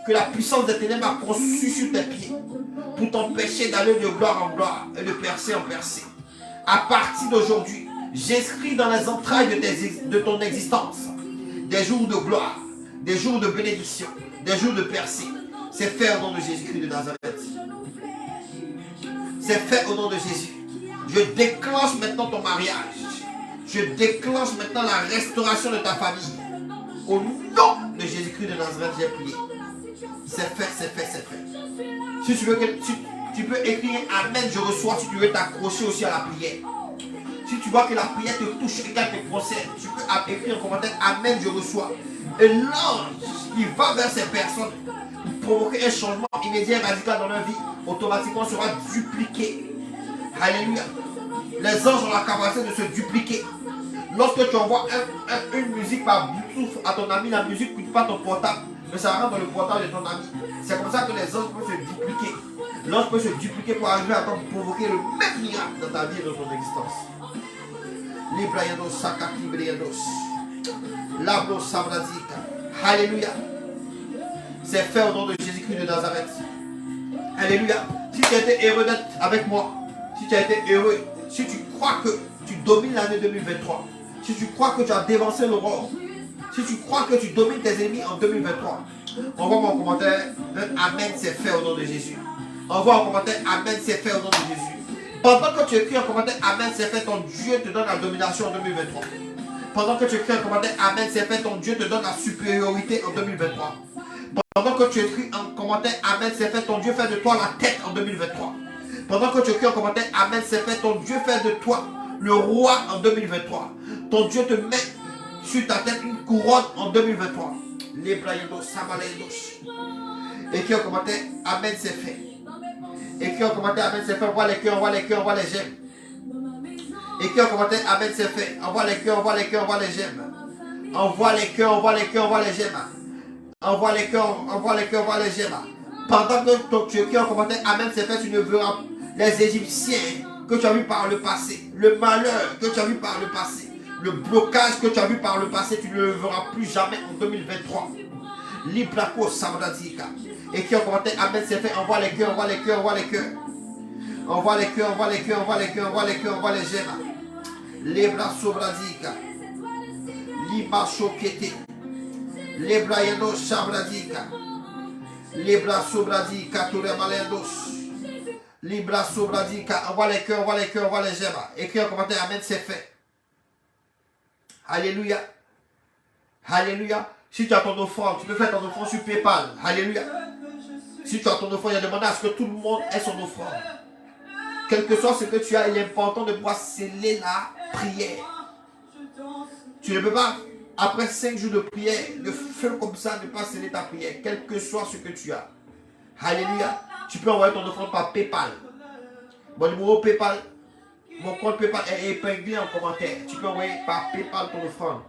que la puissance des ténèbres a conçu sur tes pieds pour t'empêcher d'aller de gloire en gloire et de percer en percée. À partir d'aujourd'hui, j'inscris dans les entrailles de ton existence des jours de gloire, des jours de bénédiction, des jours de percée. C'est fait au nom de Jésus-Christ de Nazareth. C'est fait au nom de Jésus. Je déclenche maintenant ton mariage. Je déclenche maintenant la restauration de ta famille. Au nom de Jésus-Christ de Nazareth, j'ai prié. C'est fait, c'est fait, c'est fait. Si tu veux que tu peux écrire Amen, je reçois. Si tu veux t'accrocher aussi à la prière. Si tu vois que la prière te touche et qu'elle te concerne, tu peux écrire en commentaire Amen, je reçois. Et l'ange qui va vers ces personnes pour provoquer un changement immédiat et radical dans leur vie, automatiquement sera dupliqué. Alléluia. Les anges ont la capacité de se dupliquer. Lorsque tu envoies une musique par Bluetooth à ton ami, la musique ne quitte pas ton portable, mais ça rentre dans le portable de ton ami. C'est comme ça que les anges peuvent se dupliquer. L'ange peut se dupliquer pour arriver à provoquer le même miracle dans ta vie et dans ton existence. Librayanos sakati brianos. Labro sabrazika. Alléluia. C'est fait au nom de Jésus-Christ de Nazareth. Alléluia. Si tu as été heureux d'être avec moi, si tu as été heureux, si tu crois que tu domines l'année 2023, si tu crois que tu as dévancé l'aurore, si tu crois que tu domines tes ennemis en 2023, envoie mon commentaire. Amen, c'est fait au nom de Jésus. Envoie un commentaire. Amen, c'est fait au nom de Jésus. Pendant que tu écris en commentaire Amen, c'est fait, ton Dieu te donne la domination en 2023. Pendant que tu écris en commentaire Amen, c'est fait, ton Dieu te donne la supériorité en 2023. Pendant que tu écris en commentaire Amen, c'est fait, ton Dieu fait de toi la tête en 2023. Pendant que tu écris en commentaire Amen, c'est fait, ton Dieu fait de toi le roi en 2023. Ton Dieu te met sur ta tête une couronne en 2023. Les brailles samalédos. Écris en commentaire Amen, c'est fait. Écris en commentaire Amen, c'est fait. Envoie les cœurs, envoie les cœurs, envoie les j'aime. Écris en commentaire Amen, c'est fait. Envoie les cœurs, envoie les cœurs, envoie les j'aime. Envoie les cœurs, envoie les cœurs, envoie les j'aime. Envoie les cœurs, envoie les cœurs, envoie les j'aime. Pendant que tu écris en commentaire Amen, c'est fait, tu ne verras les Égyptiens que tu as vu par le passé, le malheur que tu as vu par le passé, le blocage que tu as vu par le passé, tu ne le verras plus jamais en 2023. Librako Samradika. Écris en commentaire Amen, c'est fait. Envoie les cœurs, envoie les cœurs, envoie les cœurs. Envoie les cœurs, envoie les cœurs, envoie les cœurs, envoie les cœurs, envoie les gemmes. Libra Sobradika. Liba Chokete. Libra Yeno Sabradika. Libra Sobradika, Tourebalendos. Libra Sobradika. Envoie les cœurs, envoie les cœurs, envoie les gemmes. Écris en commentaire Amen, c'est fait. Alléluia. Alléluia. Si tu as ton offrande, tu peux faire ton offrande sur PayPal. Alléluia. Si tu as ton offrande, il y a demandé à ce que tout le monde ait son offrande. Quel que soit ce que tu as, il est important de pouvoir sceller la prière. Tu ne peux pas, après 5 jours de prière, le feu comme ça, ne pas sceller ta prière. Quel que soit ce que tu as. Alléluia. Tu peux envoyer ton offrande par PayPal. Mon numéro PayPal, mon compte PayPal est épinglé en commentaire. Tu peux envoyer par PayPal ton offrande.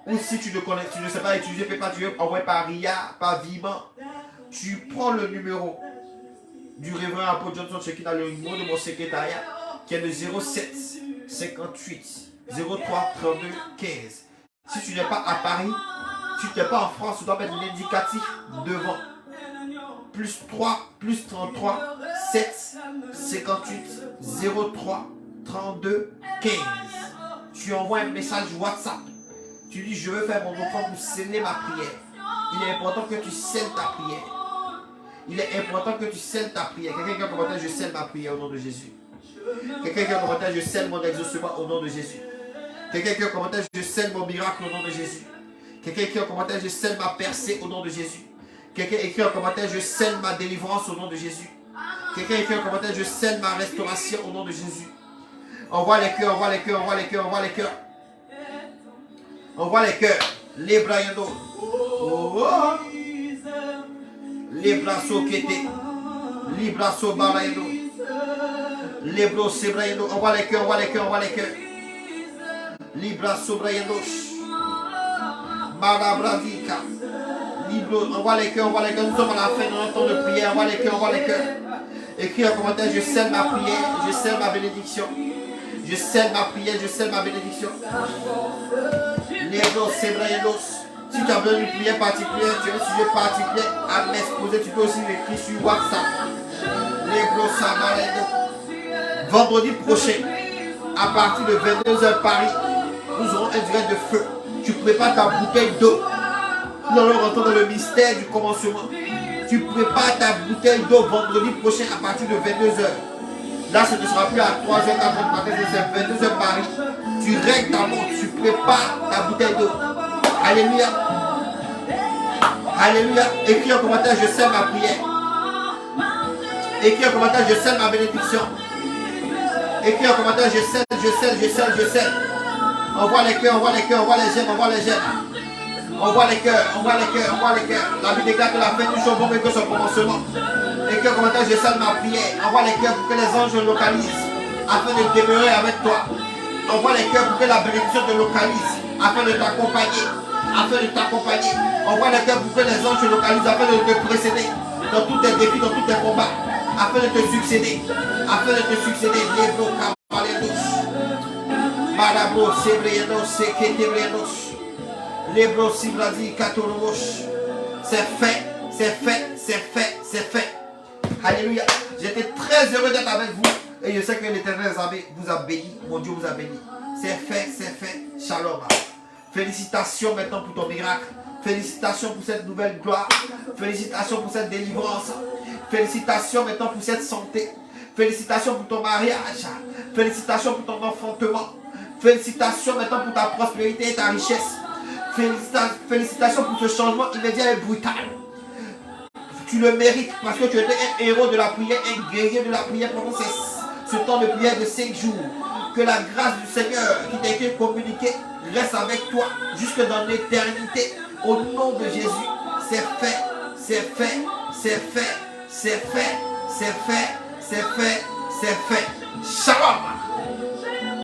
Ou si tu ne connais, tu ne sais pas utiliser PayPal, tu veux envoyer par RIA, par Viman, tu prends le numéro du révérend Apôtre Johnson Chekina, le numéro de mon secrétariat, qui est le 07 58 03 32 15. Si tu n'es pas à Paris, si tu n'es pas en France, tu dois mettre l'indicatif devant. Plus 3, plus 33, 7, 58, 03, 32, 15. Tu envoies un message WhatsApp. Tu dis, je veux faire mon offrande pour sceller ma prière. Il est important que tu scelles ta prière. Il est important que tu scelles ta prière. Quelqu'un qui a commenté, je scelle ma prière au nom de Jésus. Quelqu'un qui a commenté, je scelle mon exaucement au nom de Jésus. Quelqu'un qui a commenté, je scelle mon miracle au nom de Jésus. Quelqu'un qui a commenté, je scelle ma percée au nom de Jésus. Quelqu'un écrit en commentaire, je scelle ma délivrance au nom de Jésus. Quelqu'un écrit en commentaire, je scelle ma restauration au nom de Jésus. Envoie les cœurs, envoie les cœurs, envoie les cœurs, envoie les cœurs. Envoie les cœurs. Les bras yendo. Oh. Les bras soquetés. Les bras sobalayendo. Les bras sebrayendo. Envoie les cœurs, envoie les cœurs, envoie les cœurs. Les bras sobrayendo. Malabradika. Envoie les cœurs, envoie les cœurs. Nous sommes à la fin de notre temps de prière. Envoie les cœurs, envoie les cœurs. Écris en commentaire, je scelle ma prière, je scelle ma bénédiction. Je scelle ma prière, je scelle ma bénédiction. Si tu as besoin d'une prière particulière, tu as un sujet particulier à m'exposer, tu peux aussi l'écrire sur WhatsApp. Vendredi prochain, à partir de 22h Paris, nous aurons un direct de feu. Tu prépares ta bouteille d'eau. Nous allons rentrer dans le mystère du commencement. Tu prépares ta bouteille d'eau vendredi prochain à partir de 22h. Là, ce ne sera plus à 3h, 4h matin, c'est 22h Paris. Tu règles ta montre, tu prépares ta bouteille d'eau. Alléluia. Alléluia. Écris en commentaire, je scelle ma prière. Écris en commentaire, je scelle ma bénédiction. Écris en commentaire, je scelle, je scelle, je scelle, je scelle. Envoie les cœurs, envoie les cœurs, envoie les gemmes, envoie les gemmes. Envoie les cœurs, envoie les cœurs, envoie les cœurs. La Bible déclare que la fin du jour bon que son commencement. Écris en commentaire, je scelle ma prière. Envoie les cœurs pour que les anges localisent afin de demeurer avec toi. Envoie les cœurs pour que la bénédiction te localise afin de t'accompagner. Afin de t'accompagner. Envoie les cœurs pour que les anges te localisent afin de te précéder dans tous tes défis, dans tous tes combats. Afin de te succéder. Afin de te succéder. Lebro Kabaledos. Marabro Sebreyenos Seketebreyenos. Lebro Sibradi Katorobosh. C'est fait, c'est fait, c'est fait, c'est fait. Alléluia. J'étais très heureux d'être avec vous. Et je sais que l'Éternel vous a béni. Mon Dieu vous a béni. C'est fait, c'est fait. Shalom. Félicitations maintenant pour ton miracle. Félicitations pour cette nouvelle gloire. Félicitations pour cette délivrance. Félicitations maintenant pour cette santé. Félicitations pour ton mariage. Félicitations pour ton enfantement. Félicitations maintenant pour ta prospérité et ta richesse. Félicitations pour ce changement immédiat et brutal. Tu le mérites parce que tu étais un héros de la prière, un guerrier de la prière pendant ce temps de prière de 5 jours. Que la grâce du Seigneur qui t'a été communiquée reste avec toi jusque dans l'éternité. Au nom de Jésus, c'est fait, c'est fait, c'est fait, c'est fait, c'est fait, c'est fait, c'est fait. Shalom.